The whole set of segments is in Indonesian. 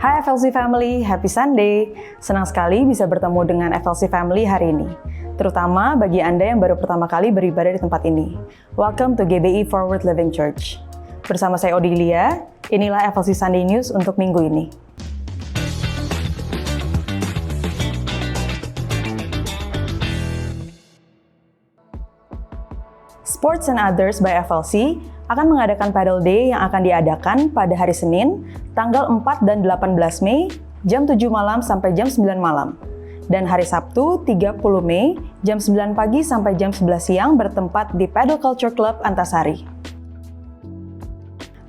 Hai FLC Family, Happy Sunday. Senang sekali bisa bertemu dengan FLC Family hari ini. Terutama bagi Anda yang baru pertama kali beribadah di tempat ini. Welcome to GBI Forward Living Church. Bersama saya Odilia, inilah FLC Sunday News untuk minggu ini. Sports and Others by FLC akan mengadakan Paddle Day yang akan diadakan pada hari Senin, tanggal 4 dan 18 Mei, jam 7 malam sampai jam 9 malam. Dan hari Sabtu, 30 Mei, jam 9 pagi sampai jam 11 siang bertempat di Paddle Culture Club Antasari.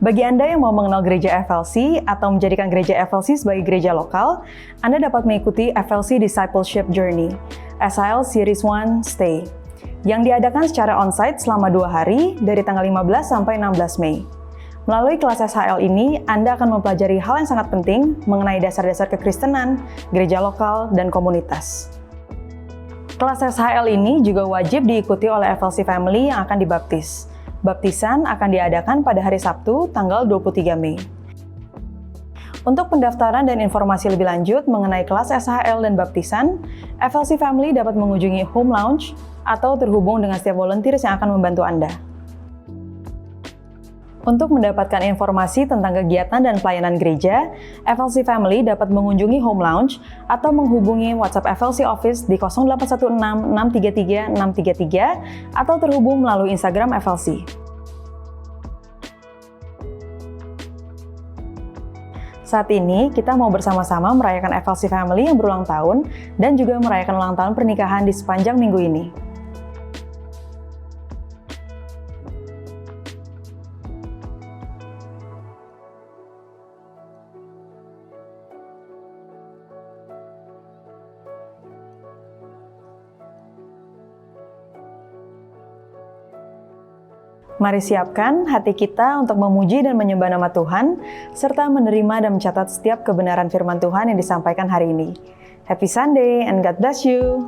Bagi Anda yang mau mengenal gereja FLC atau menjadikan gereja FLC sebagai gereja lokal, Anda dapat mengikuti FLC Discipleship Journey, SIL Series 1 Stay, yang diadakan secara onsite selama 2 hari dari tanggal 15 sampai 16 Mei. Melalui kelas SHL ini, Anda akan mempelajari hal yang sangat penting mengenai dasar-dasar kekristenan, gereja lokal, dan komunitas. Kelas SHL ini juga wajib diikuti oleh FLC Family yang akan dibaptis. Baptisan akan diadakan pada hari Sabtu, tanggal 23 Mei. Untuk pendaftaran dan informasi lebih lanjut mengenai kelas SHL dan baptisan, FLC Family dapat mengunjungi Home Lounge atau terhubung dengan setiap volunteers yang akan membantu Anda. Untuk mendapatkan informasi tentang kegiatan dan pelayanan gereja, FLC Family dapat mengunjungi Home Lounge atau menghubungi WhatsApp FLC Office di 0816 633 633 atau terhubung melalui Instagram FLC. Saat ini, kita mau bersama-sama merayakan FLC Family yang berulang tahun dan juga merayakan ulang tahun pernikahan di sepanjang minggu ini. Mari siapkan hati kita untuk memuji dan menyembah nama Tuhan, serta menerima dan mencatat setiap kebenaran firman Tuhan yang disampaikan hari ini. Happy Sunday and God bless you!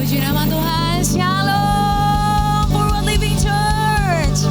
Puji nama Tuhan, Shalom Forward Living Church.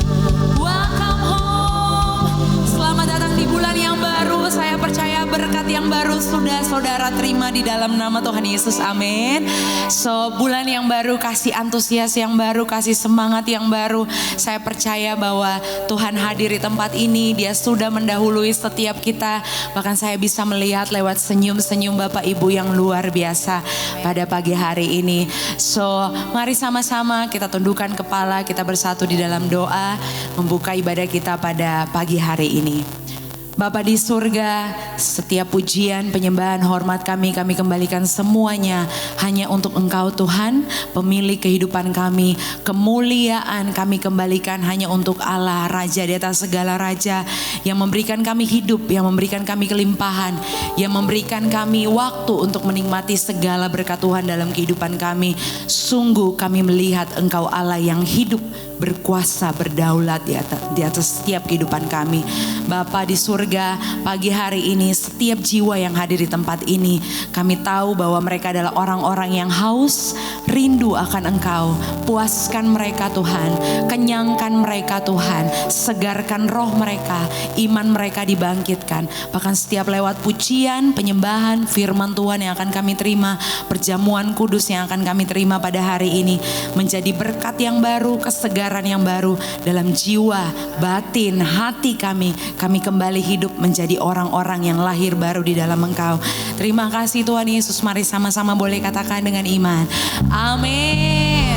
Welcome home. Selamat datang di bulan yang baru. Saya percaya berkat yang baru sudah saudara terima di dalam nama Tuhan Yesus, amin. So, bulan yang baru, kasih antusias yang baru, kasih semangat yang baru. Saya percaya bahwa Tuhan hadir di tempat ini. Dia sudah mendahului setiap kita. Bahkan saya bisa melihat lewat senyum-senyum Bapak Ibu yang luar biasa pada pagi hari ini. So, mari sama-sama kita tundukkan kepala, kita bersatu di dalam doa, membuka ibadah kita pada pagi hari ini. Bapa di surga, setiap pujian, penyembahan, hormat kami kembalikan semuanya hanya untuk Engkau Tuhan, pemilik kehidupan kami. Kemuliaan kami kembalikan hanya untuk Allah, Raja di atas segala raja, yang memberikan kami hidup, yang memberikan kami kelimpahan, yang memberikan kami waktu untuk menikmati segala berkat Tuhan dalam kehidupan kami. Sungguh kami melihat Engkau Allah yang hidup, berkuasa, berdaulat di atas setiap kehidupan kami. Bapa di surga, pagi hari ini setiap jiwa yang hadir di tempat ini, kami tahu bahwa mereka adalah orang-orang yang haus, rindu akan Engkau. Puaskan mereka Tuhan, kenyangkan mereka Tuhan, segarkan roh mereka, iman mereka dibangkitkan. Bahkan setiap lewat pujian, penyembahan, firman Tuhan yang akan kami terima, perjamuan kudus yang akan kami terima pada hari ini, menjadi berkat yang baru, kesegaran yang baru dalam jiwa, batin, hati kami. Kami kembali hidup menjadi orang-orang yang lahir baru di dalam Engkau. Terima kasih Tuhan Yesus. Mari sama-sama boleh katakan dengan iman. Amin.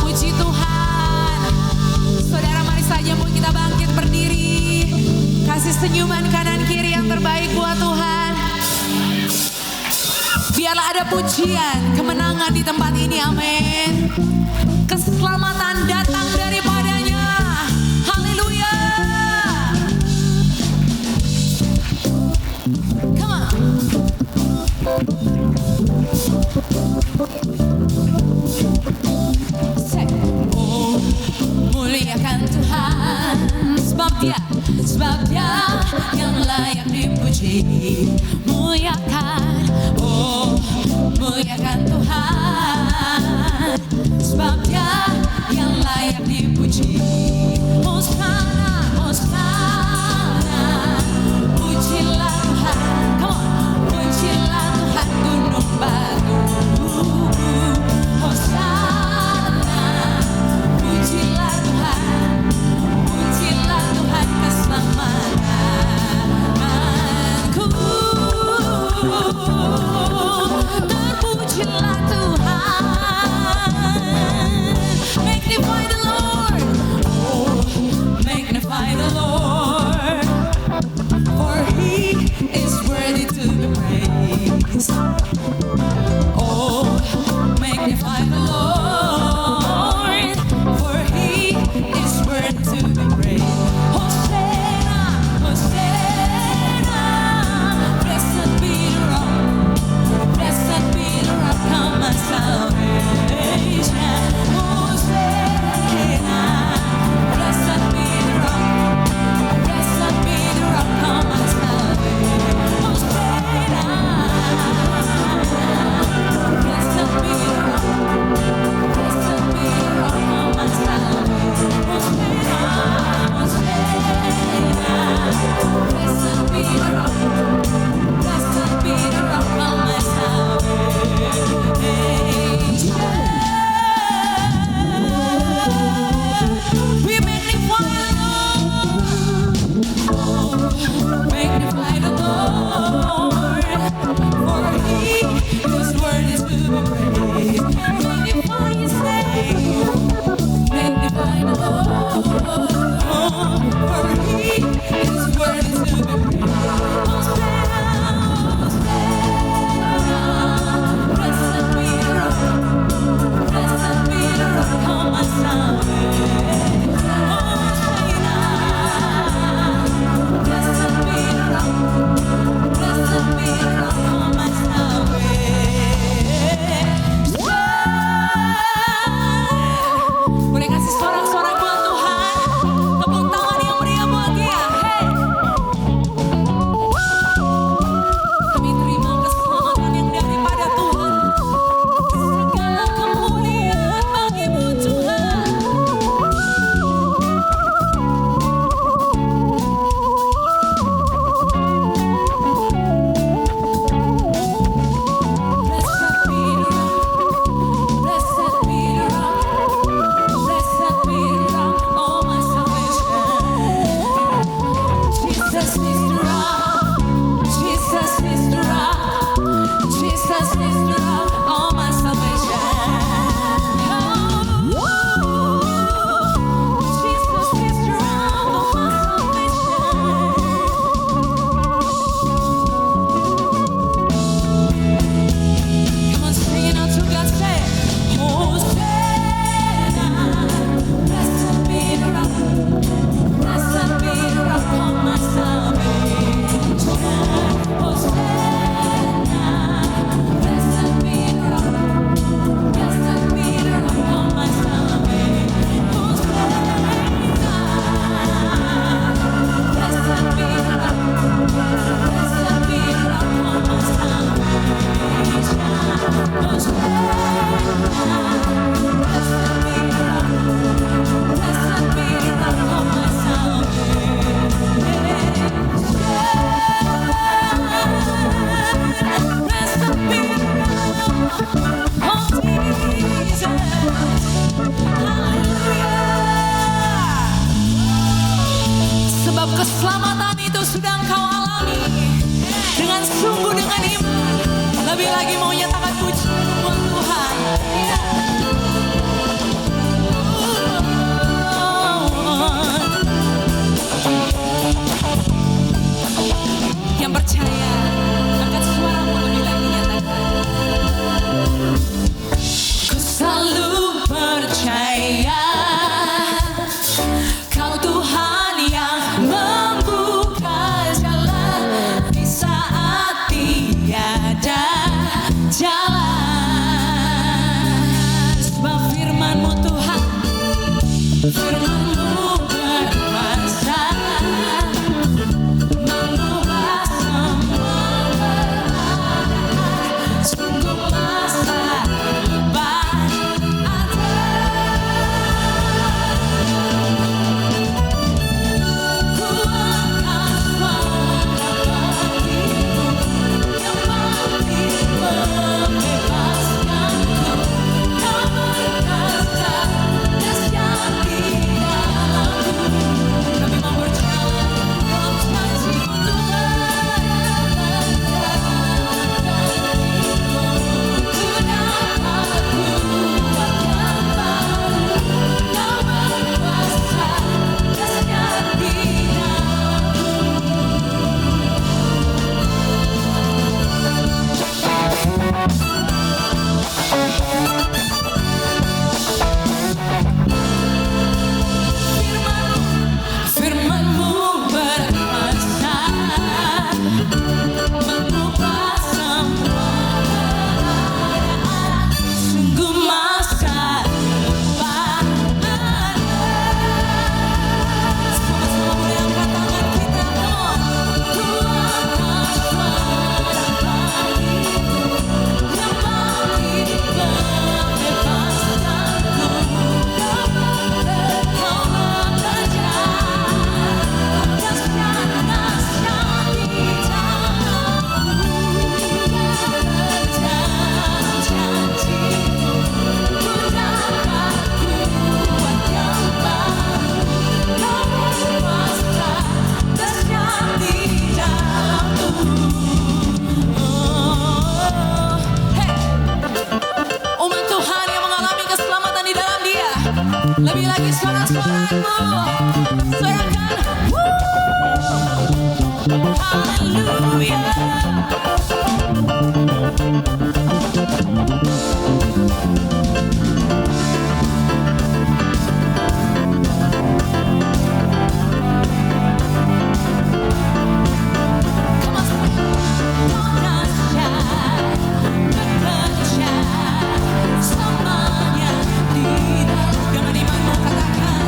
Puji Tuhan. Saudara, mari saja mau kita bangkit berdiri. Kasih senyuman kanan kiri yang terbaik buat Tuhan. Biarlah ada pujian, kemenangan di tempat ini. Amin. Keselamatan datang daripadanya. Haleluya. Come on. Oh, muliakan Tuhan, sebab Dia yang layak dipuji. Muliakan, oh, muliakan Tuhan, sebab Dia yang layak dipuji. Hosana, Hosana, pujilah Tuhan. Come on, pujilah Tuhan gunung batu. Hosana, pujilah Tuhan, pujilah Tuhan keselamatanku. Terpujilah Tuhan, magnify Firman-Mu berkuasa mengubah semua keadaan. Sungguh masa depan ada. Ku angkat suara bagimu yang mati membebaskanku. Kau berkata dahsyat di dalamku. Kami mau berjalan dalam janji untuk mendapatkan dirimu. Ku dapat kuat yang baru. Kau berkuasa dahsyat di Firman-Mu berkuasa mengubah semua keadaan. Sungguh masa depan ada. Sama-sama boleh angkat tangan kita, come on. Ku angkat suara bagimu yang mati membebaskanku. Kau bekerja dahsyat di dalamku. Dalam janji-Mu ku dapat kuat yang baru. Kau berkuasa dahsyat di dalamku. Hey, umat Tuhan yang mengalami keselamatan di dalam Dia, lebih lagi suara-suaramu sorakan, haleluya. Come on, kau dahsyat bekerja selamanya di dalam. Dengan imanmu katakan,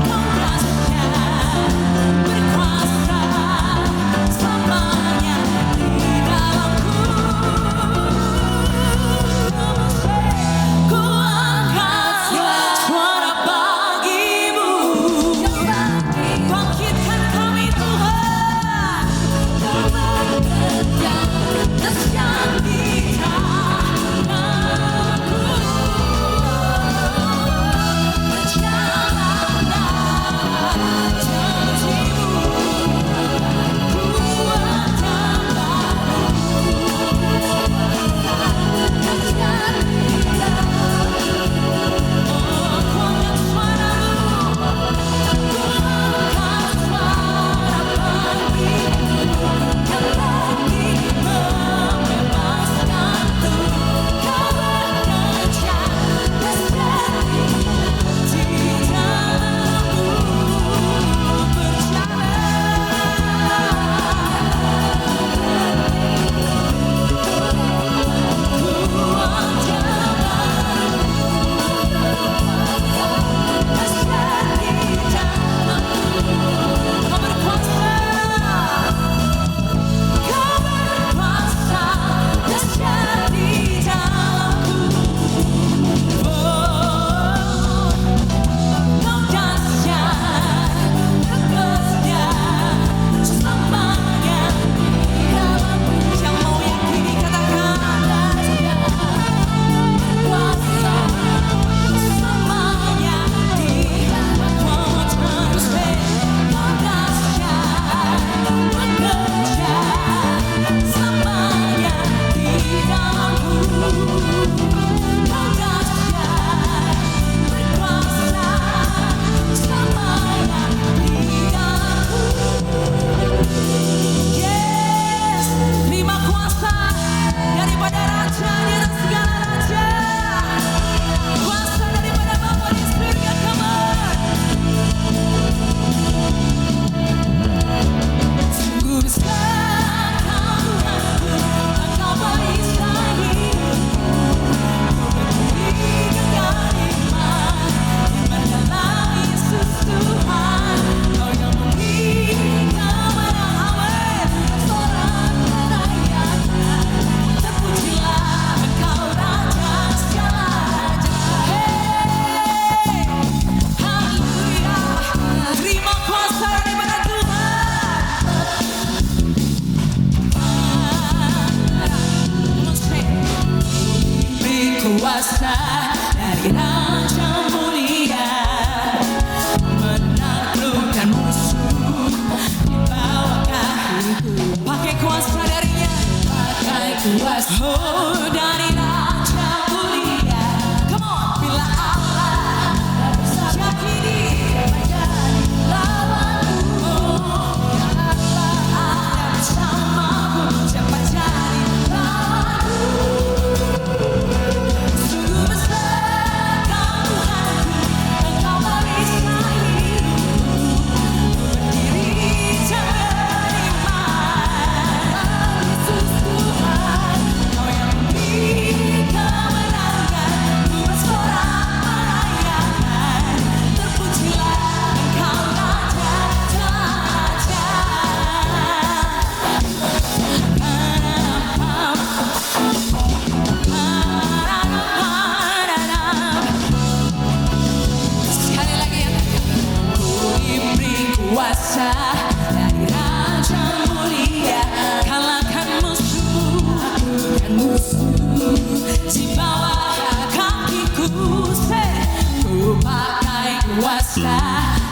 kau dahsyat berkuasa selamanya di dalam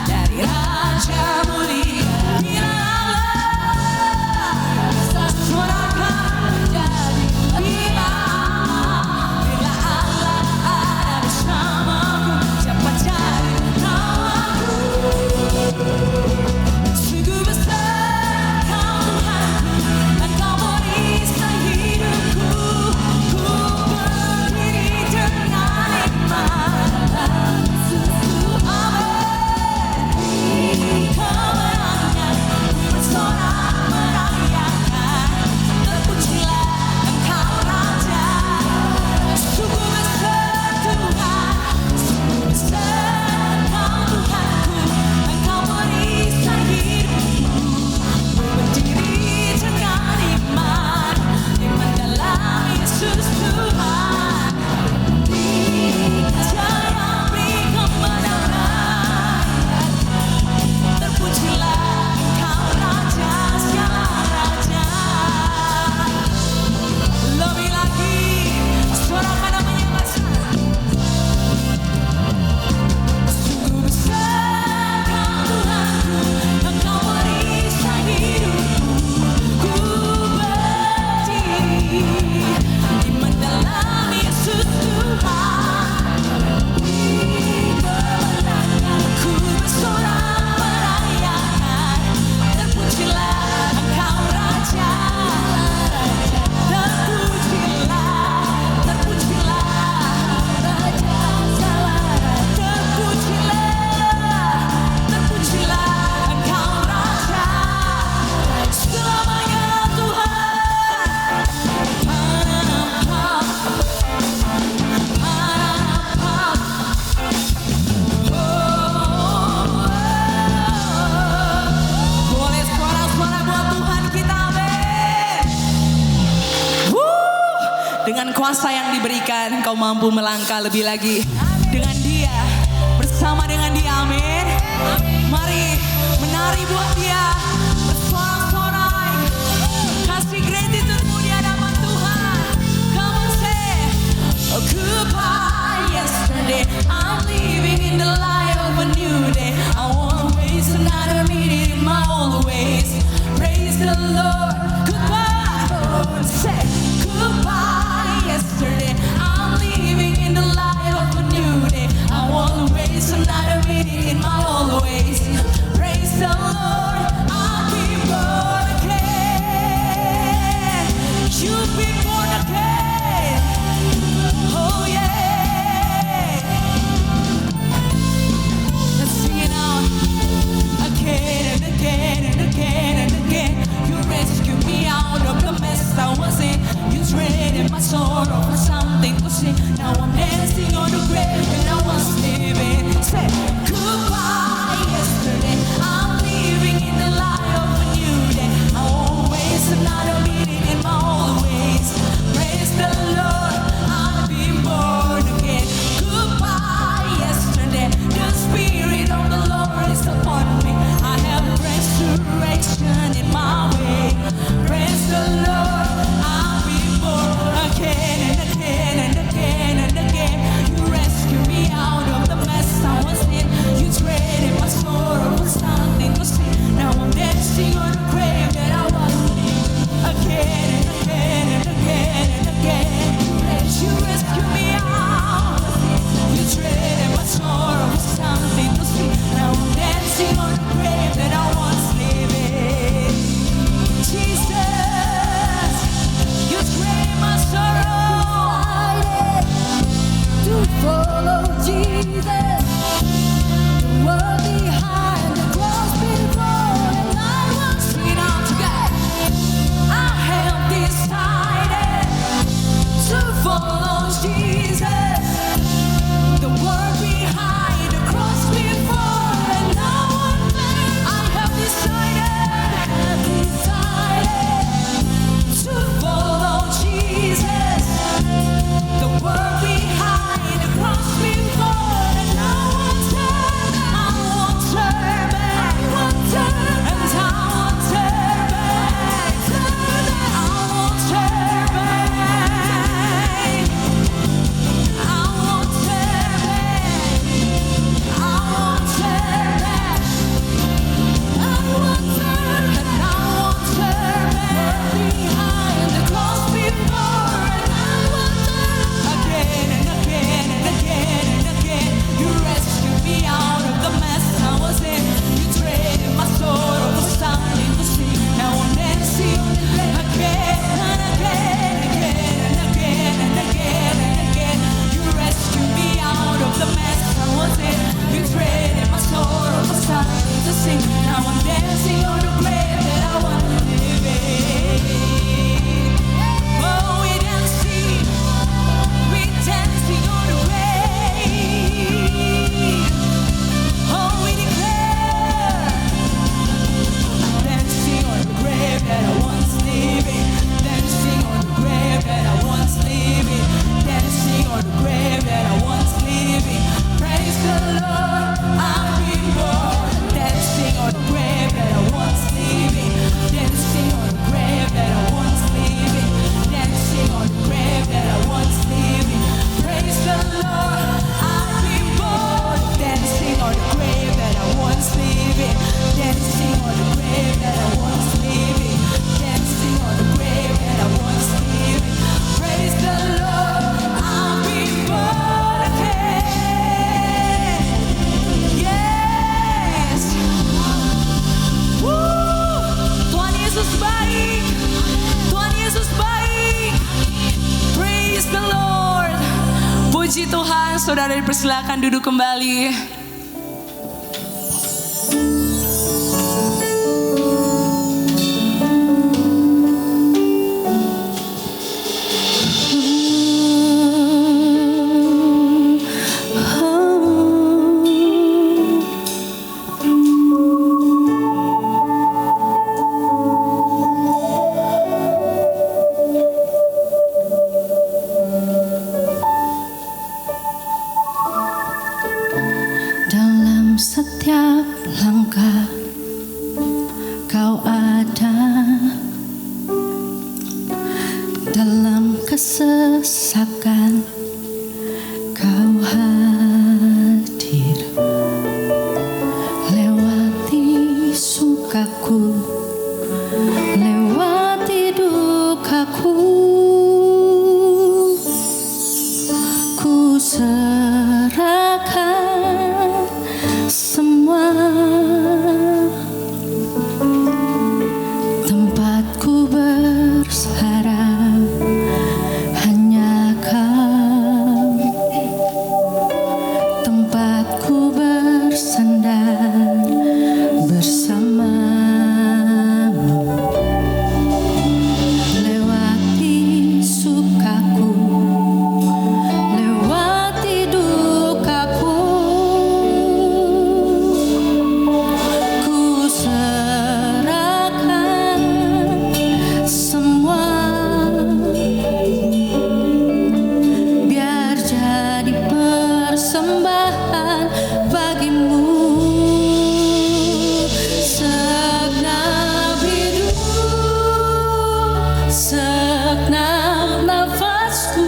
dari Raja mulia. Bila Allah suarakan jadi bila Allah ada bersamaku, siapa jadi lawanku? Sungguh besar Kau Tuhanku, Engkau merisai hidupku. Ku berdiri dengan iman, Yesusku, amin. Kemenangan bersorak merayakan, terpujilah Engkau Raja. Sungguh besar Tuhan, sungguh besar Kau Tuhanku, Engkau merisai hidupku. Ku berdiri dengan iman dalam Yesus Tuhan. Beri jaya, beri kemenangan, terpujilah Engkau Raja, segala Raja. Lebih lagi, sorakan namanya besar. Sungguh besar Kau Tuhanku, Engkau merisai hidupku. Ku berdiri iman dalam Yesus Tuhan. Beri kemenangan, ku bersorak merayakan, terpujilah Engkau Raja. Terpujilah, terpujilah Raja segala. Terpujilah Engkau Raja selamanya Tuhan. Boleh suara-suara buat Tuhan kita, amin. Dengan kuasa yang diberikan, kau mampu melangkah lebih lagi dengan Dia, bersama dengan Dia, amin. Mari menari buat Dia, bersorak-sorai, kasih gratitude-mu di hadapan Tuhan. Come on, say, goodbye yesterday, I'm living in the light of a new day. I won't waste another minute in my old ways. Praise the Lord. Goodbye, say goodbye yesterday, I'm living in the light of a new day. I won't waste another minute in my old ways. Praise the Lord, I'll be born again. You've been born again. Oh yeah. Let's sing it out again and again and again and again. You rescue saudara dipersilakan duduk kembali. Dalam setiap langkah kau ada, dalam kesesakan kau hadir, lewati sukaku, lewati dukaku, ku serahkan semua. Tempatku bersarang hanya kau, tempatku bersandar bersamamu, lewati sukaku, lewati dukaku, ku serahkan semua, biar jadi persembahan bagimu. Segenap hidup, segenap nafasku,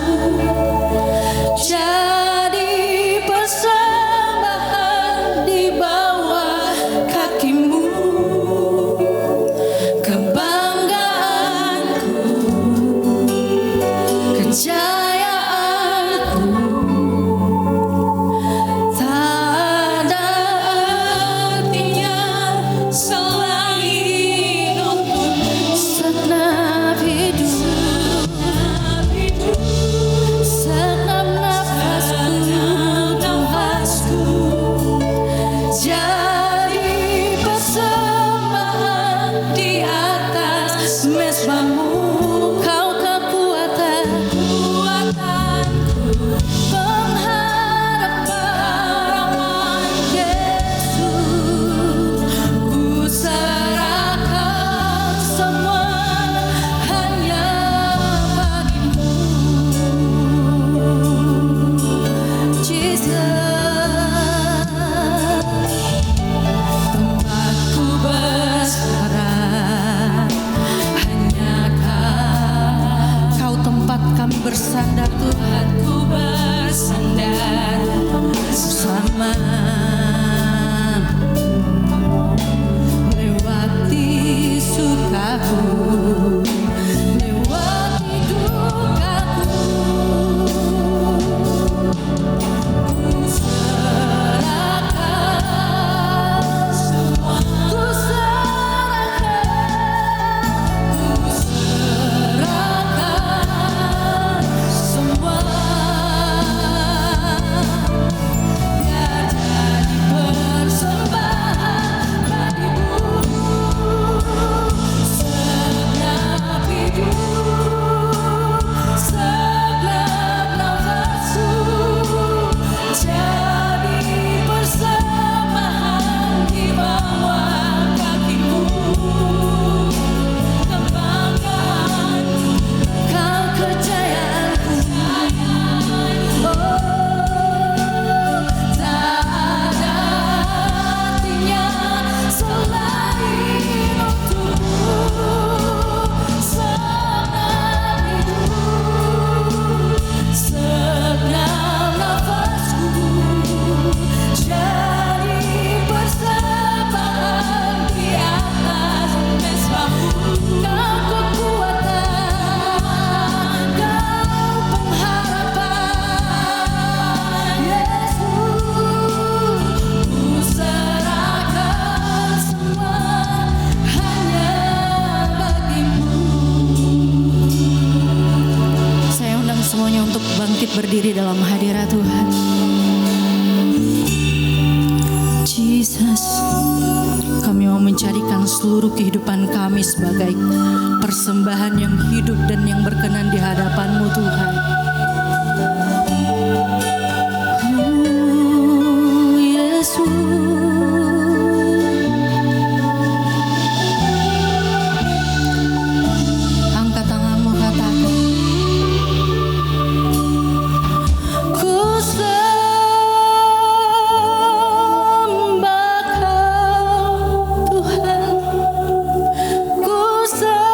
jadi persembahan di bawah kakimu. Kebanggaanku, kejayaanku, tak ada artinya selain untuk segenap hidup, segenap nafasku, jadi persembahan di atas mezbamu. Kau kekuatanku, pengharapan Yesus, ku serahkan semua hanya bagimu. Jesus, tempatku bersarang hanya kau, kau tempat kami bersandar Tuhan, ku bersandar bersama, lewati sukaku, lewati dukaku, ku serahkan semua, ku serahkan semua, biar jadi persembahan bagimu. Segenap hidup, segenap nafasku, jadi persembahan di bawah kakimu. Kebanggaanku, kau kejayaanku, oh, tak ada artinya selain untukmu. Segenap hidup, segenap nafasku, jadi persembahan di atas mezbamu. Kau kekuatan, kau pengharapan Yesus, ku serahkan semua hanya bagimu. Saya undang semuanya untuk bangkit berdiri dalam hadirat Tuhan. atas. Kami mau mencarikan seluruh kehidupan kami sebagai persembahan yang hidup dan yang berkenan di hadapan-Mu Tuhan. Oh, Yesus. Angkat tanganmu, katakan. Ku sembah Kau Tuhan, ku sembah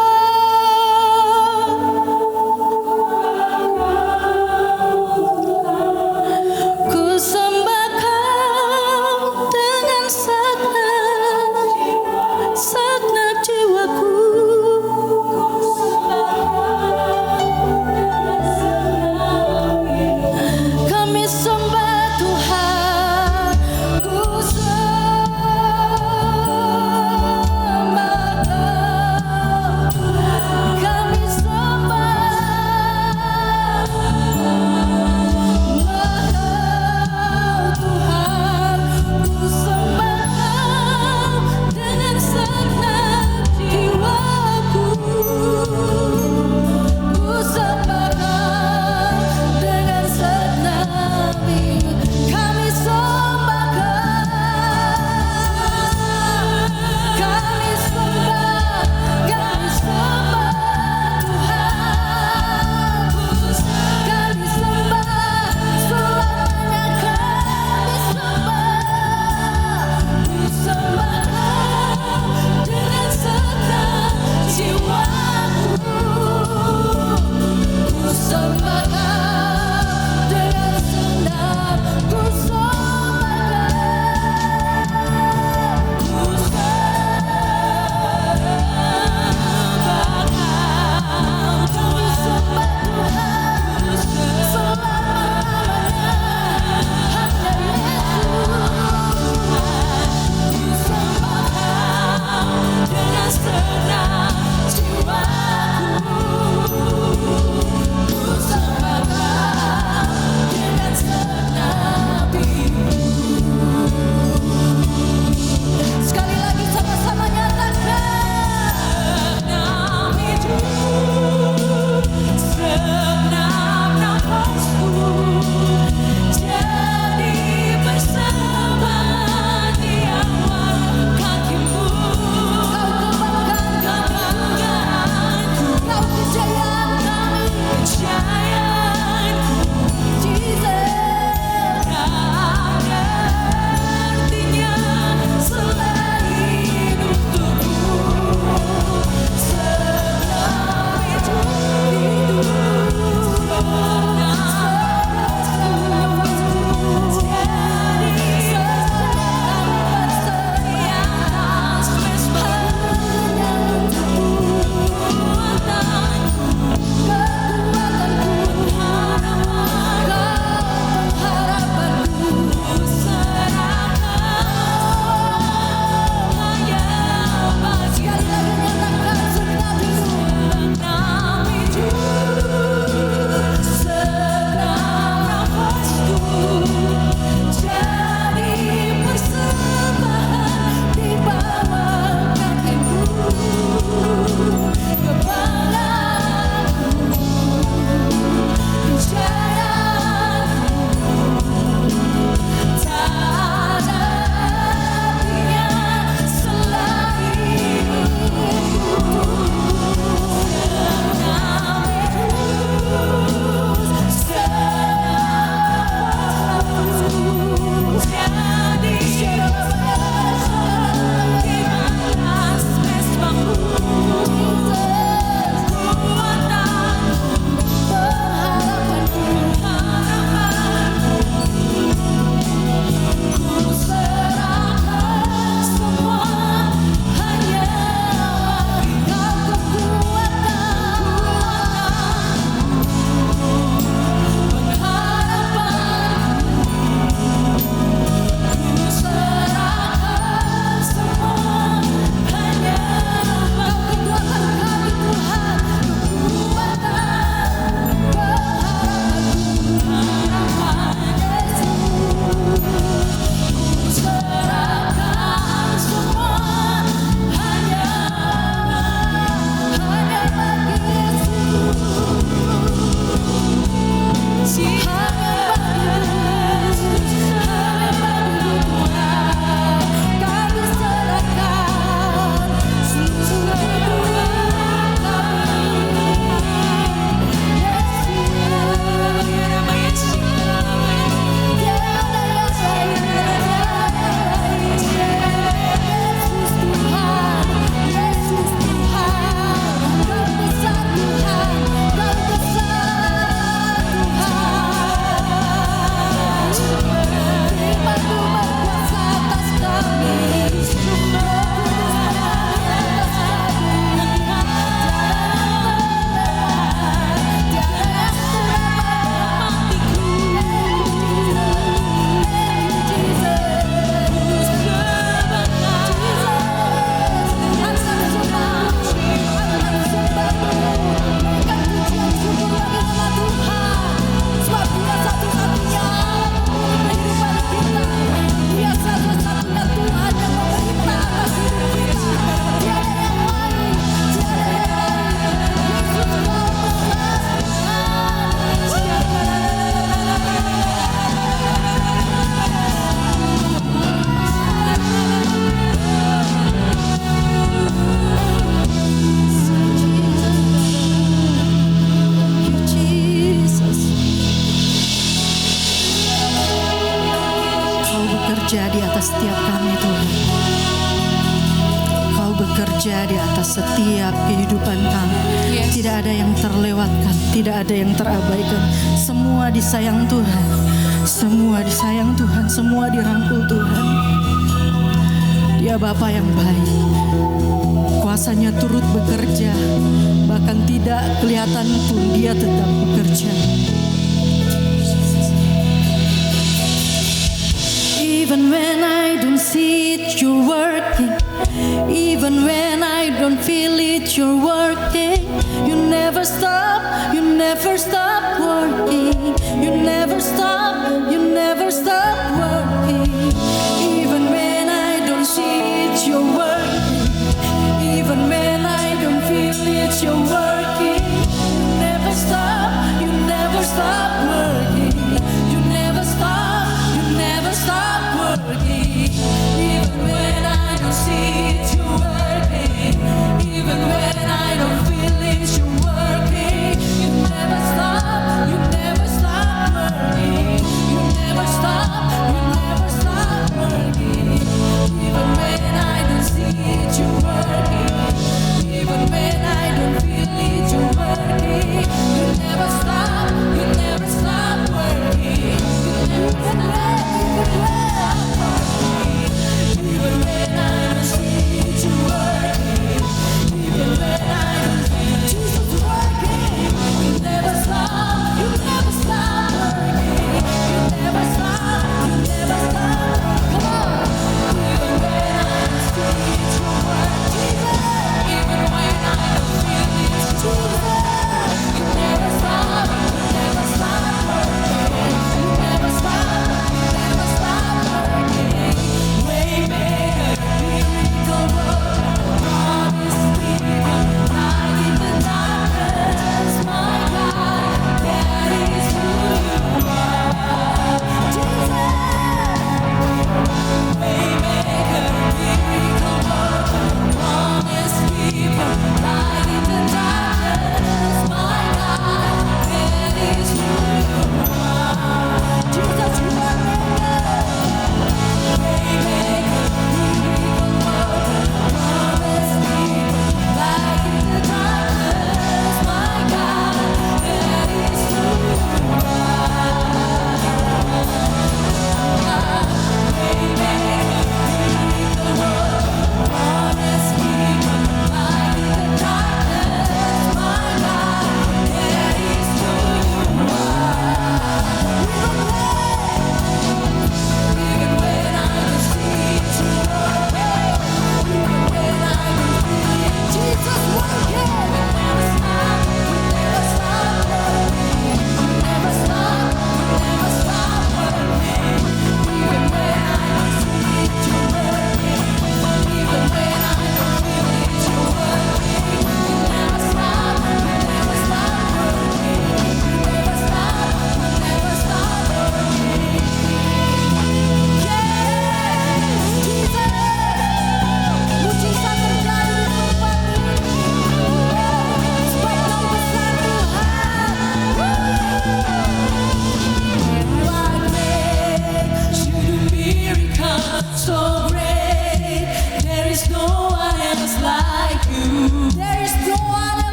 setiap kami Tuhan. Kau bekerja di atas setiap kehidupan kami. Yes. Tidak ada yang terlewatkan, tidak ada yang terabaikan. Semua disayang Tuhan, semua disayang Tuhan, semua dirangkul Tuhan. Dia Bapa yang baik, kuasanya turut bekerja, bahkan tidak kelihatan pun dia tetap bekerja. Even when I don't see it, you're working. Even when I don't feel it, you're working. You never stop working. You never stop working. Even when I don't see it, you're working. Even when I don't feel it, you're working. You never stop working. You never stop working. Even when I don't see it, you're working. Even when I don't feel it, you're working. You never stop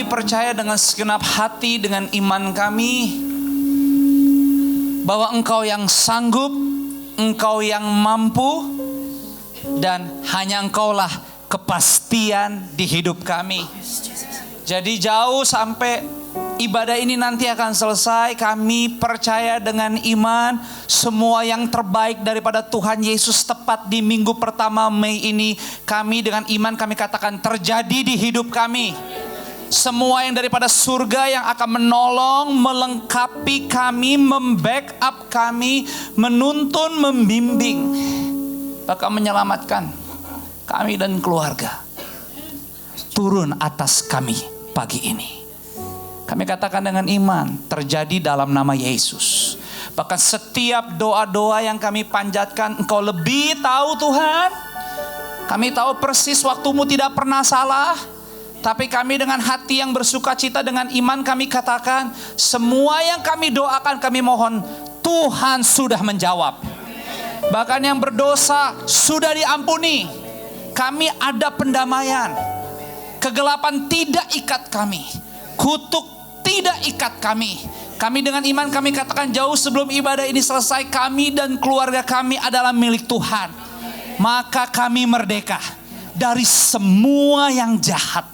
kami percaya dengan segenap hati, dengan iman kami, bahwa Engkau yang sanggup, Engkau yang mampu, dan hanya Engkaulah kepastian di hidup kami. Jadi jauh sampai ibadah ini nanti akan selesai, kami percaya dengan iman semua yang terbaik daripada Tuhan Yesus tepat di minggu pertama Mei ini, kami dengan iman kami katakan terjadi di hidup kami. Semua yang daripada surga yang akan menolong, melengkapi kami, membackup kami, menuntun, membimbing, bahkan menyelamatkan kami dan keluarga, turun atas kami pagi ini. Kami katakan dengan iman terjadi dalam nama Yesus. Bahkan setiap doa-doa yang kami panjatkan, Engkau lebih tahu Tuhan. Kami tahu persis waktumu tidak pernah salah. Tapi kami dengan hati yang bersuka cita, dengan iman kami katakan, semua yang kami doakan, kami mohon Tuhan sudah menjawab. Bahkan yang berdosa sudah diampuni. Kami ada pendamaian. Kegelapan tidak ikat kami. Kutuk tidak ikat kami. Kami dengan iman kami katakan jauh sebelum ibadah ini selesai, kami dan keluarga kami adalah milik Tuhan. Maka kami merdeka dari semua yang jahat,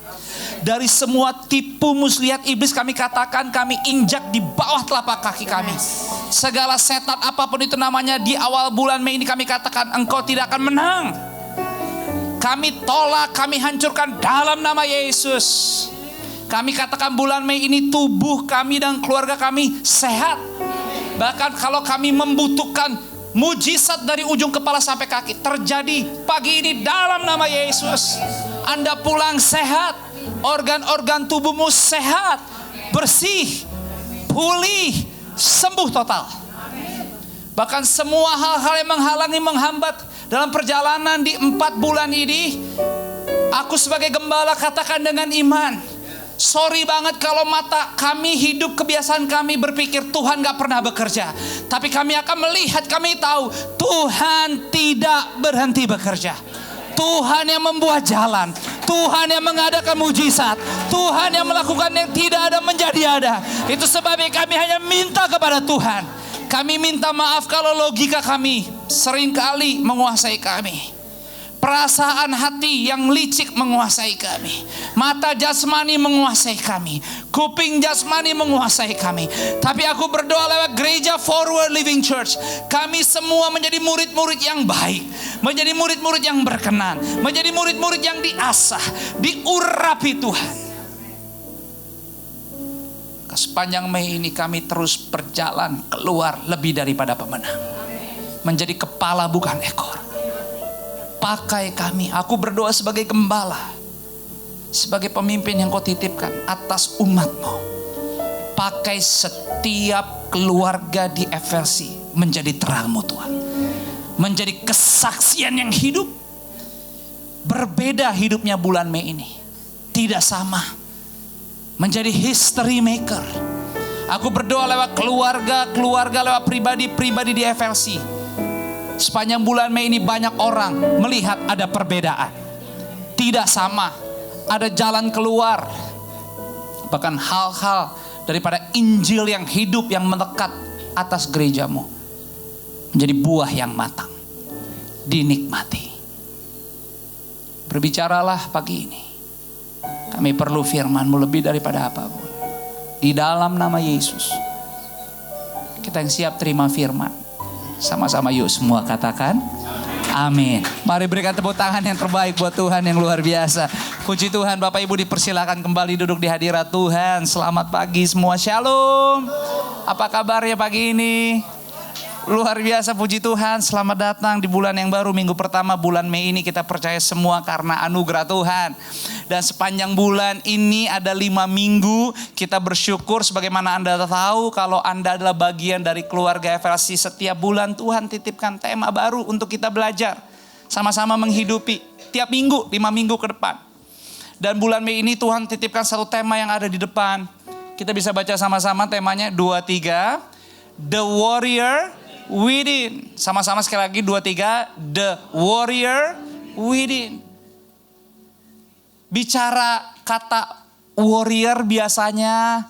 dari semua tipu muslihat iblis. Kami katakan kami injak di bawah telapak kaki kami. Segala setan apapun itu namanya, di awal bulan Mei ini kami katakan engkau tidak akan menang. Kami tolak, kami hancurkan dalam nama Yesus. Kami katakan bulan Mei ini tubuh kami dan keluarga kami sehat. Bahkan kalau kami membutuhkan mujizat dari ujung kepala sampai kaki, terjadi pagi ini dalam nama Yesus. Anda pulang sehat, organ-organ tubuhmu sehat, bersih, pulih, sembuh total. Bahkan semua hal-hal yang menghalangi, menghambat dalam perjalanan di 4 bulan ini, aku sebagai gembala katakan dengan iman, sorry banget kalau mata kami, hidup, kebiasaan kami berpikir Tuhan gak pernah bekerja. Tapi kami akan melihat, kami tahu Tuhan tidak berhenti bekerja. Tuhan yang membuat jalan, Tuhan yang mengadakan mujizat, Tuhan yang melakukan yang tidak ada menjadi ada. Itu sebabnya kami hanya minta kepada Tuhan. Kami minta maaf kalau logika kami seringkali menguasai kami. Perasaan hati yang licik menguasai kami. Mata jasmani menguasai kami. Kuping jasmani menguasai kami. Tapi aku berdoa lewat Gereja Forward Living Church, kami semua menjadi murid-murid yang baik, menjadi murid-murid yang berkenan, menjadi murid-murid yang diasah, diurapi Tuhan. Sepanjang Mei ini kami terus berjalan keluar lebih daripada pemenang. Menjadi kepala bukan ekor. Pakai kami, aku berdoa sebagai gembala, sebagai pemimpin yang kau titipkan atas umatmu. Pakai setiap keluarga di FLC menjadi terangmu Tuhan. Menjadi kesaksian yang hidup. Berbeda hidupnya bulan Mei ini. Tidak sama. Menjadi history maker. Aku berdoa lewat keluarga, lewat pribadi di FLC. Sepanjang bulan Mei ini banyak orang melihat ada perbedaan. Tidak sama. Ada jalan keluar. Bahkan hal-hal daripada Injil yang hidup, yang melekat atas gerejamu. Menjadi buah yang matang. Dinikmati. Berbicaralah pagi ini. Kami perlu firman-Mu lebih daripada apapun. Di dalam nama Yesus. Kita yang siap terima firman. Sama-sama yuk semua katakan amin. Mari berikan tepuk tangan yang terbaik buat Tuhan yang luar biasa. Puji Tuhan, Bapak Ibu dipersilakan kembali duduk di hadirat Tuhan. Selamat pagi semua, shalom. Apa kabarnya pagi ini? Luar biasa, puji Tuhan. Selamat datang di bulan yang baru, minggu pertama bulan Mei ini. Kita percaya semua karena anugerah Tuhan. Dan sepanjang bulan ini ada 5 minggu. Kita bersyukur sebagaimana Anda tahu kalau Anda adalah bagian dari keluarga FLC. Setiap bulan Tuhan titipkan tema baru untuk kita belajar. Sama-sama menghidupi tiap minggu, 5 minggu ke depan. Dan bulan Mei ini Tuhan titipkan satu tema yang ada di depan. Kita bisa baca sama-sama temanya 2-3. The Warrior Within. Sama-sama sekali lagi 2-3. The Warrior Within. Bicara kata warrior biasanya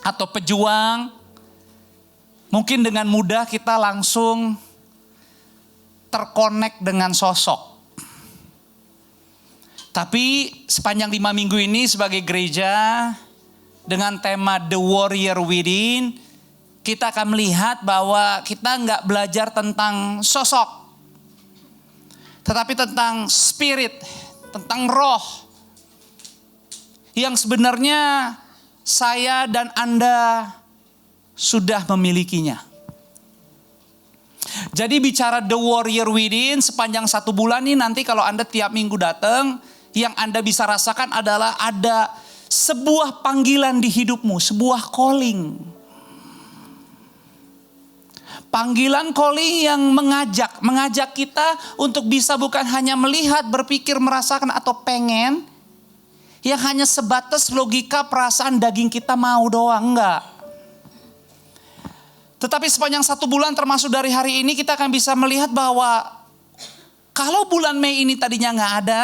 atau pejuang, mungkin dengan mudah kita langsung terkonek dengan sosok. Tapi sepanjang 5 minggu ini sebagai gereja dengan tema The Warrior Within, kita akan melihat bahwa kita nggak belajar tentang sosok, tetapi tentang spirit, tentang roh yang sebenarnya saya dan Anda sudah memilikinya. Jadi bicara The Warrior Within sepanjang 1 bulan ini, nanti kalau Anda tiap minggu datang, yang Anda bisa rasakan adalah ada sebuah panggilan di hidupmu, sebuah calling. Panggilan calling yang mengajak kita untuk bisa bukan hanya melihat, berpikir, merasakan atau pengen, yang hanya sebatas logika, perasaan, daging kita mau doang, enggak. Tetapi sepanjang 1 bulan termasuk dari hari ini kita akan bisa melihat bahwa kalau bulan Mei ini tadinya nggak ada,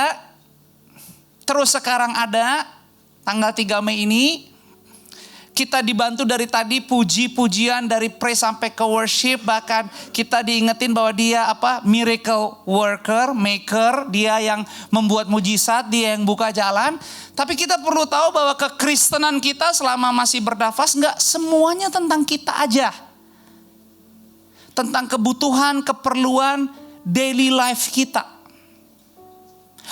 terus sekarang ada, tanggal 3 Mei ini, kita dibantu dari tadi puji-pujian dari praise sampai ke worship, bahkan kita diingetin bahwa dia miracle worker, maker, dia yang membuat mujizat, dia yang buka jalan. Tapi kita perlu tahu bahwa kekristenan kita selama masih bernafas nggak semuanya tentang kita aja. Tentang kebutuhan, keperluan daily life kita.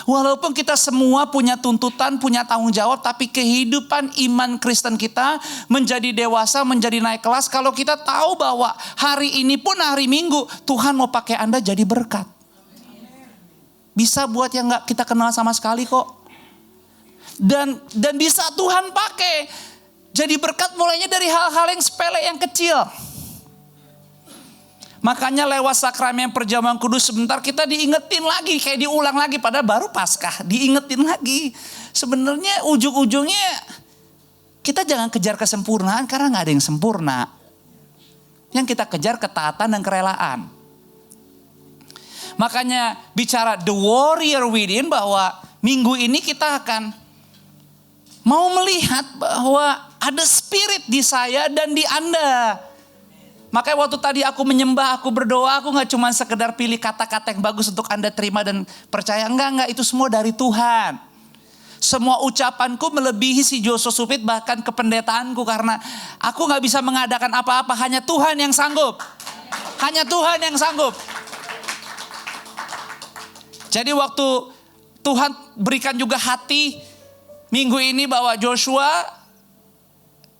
Walaupun kita semua punya tuntutan, punya tanggung jawab, tapi kehidupan iman Kristen kita menjadi dewasa, menjadi naik kelas. Kalau kita tahu bahwa hari ini pun hari Minggu, Tuhan mau pakai Anda jadi berkat. Bisa buat yang gak kita kenal sama sekali kok. Dan bisa Tuhan pakai jadi berkat mulainya dari hal-hal yang sepele, yang kecil. Makanya lewat sakramen perjamuan kudus sebentar kita diingetin lagi, kayak diulang lagi, padahal baru Paskah, diingetin lagi. Sebenarnya ujung-ujungnya kita jangan kejar kesempurnaan karena gak ada yang sempurna. Yang kita kejar ketaatan dan kerelaan. Makanya bicara The Warrior Within, bahwa minggu ini kita akan mau melihat bahwa ada spirit di saya dan di Anda. Makanya waktu tadi aku menyembah, aku berdoa, aku gak cuma sekedar pilih kata-kata yang bagus untuk Anda terima dan percaya. Enggak, itu semua dari Tuhan. Semua ucapanku melebihi si Joshua Supit, bahkan kependetaanku, karena aku gak bisa mengadakan apa-apa, hanya Tuhan yang sanggup. Hanya Tuhan yang sanggup. Jadi waktu Tuhan berikan juga hati minggu ini bahwa Joshua,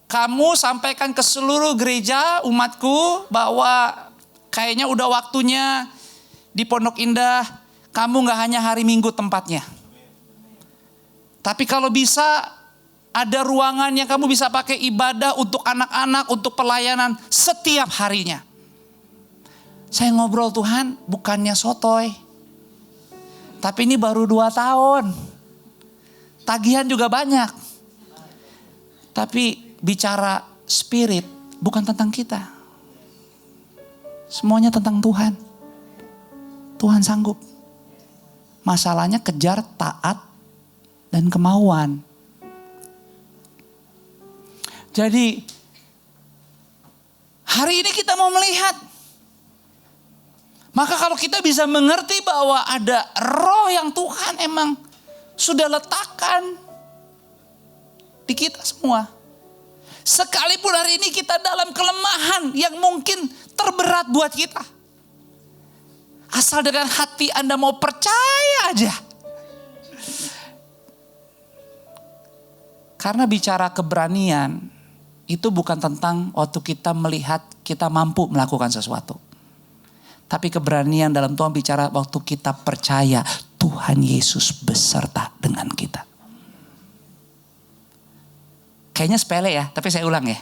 kamu sampaikan ke seluruh gereja umatku bahwa kayaknya udah waktunya di Pondok Indah kamu gak hanya hari Minggu tempatnya. Tapi kalau bisa ada ruangan yang kamu bisa pakai ibadah untuk anak-anak, untuk pelayanan setiap harinya. Saya ngobrol, Tuhan bukannya sotoy. Tapi ini baru 2 tahun. Tagihan juga banyak. Tapi bicara spirit bukan tentang kita. Semuanya tentang Tuhan. Tuhan sanggup. Masalahnya kejar taat dan kemauan. Jadi hari ini kita mau melihat. Maka kalau kita bisa mengerti bahwa ada roh yang Tuhan emang sudah letakkan di kita semua. Sekalipun hari ini kita dalam kelemahan yang mungkin terberat buat kita. Asal dengan hati Anda mau percaya aja. Karena bicara keberanian itu bukan tentang waktu kita melihat kita mampu melakukan sesuatu. Tapi keberanian dalam Tuhan bicara waktu kita percaya Tuhan Yesus beserta dengan kita. Kayaknya sepele ya, tapi saya ulang ya.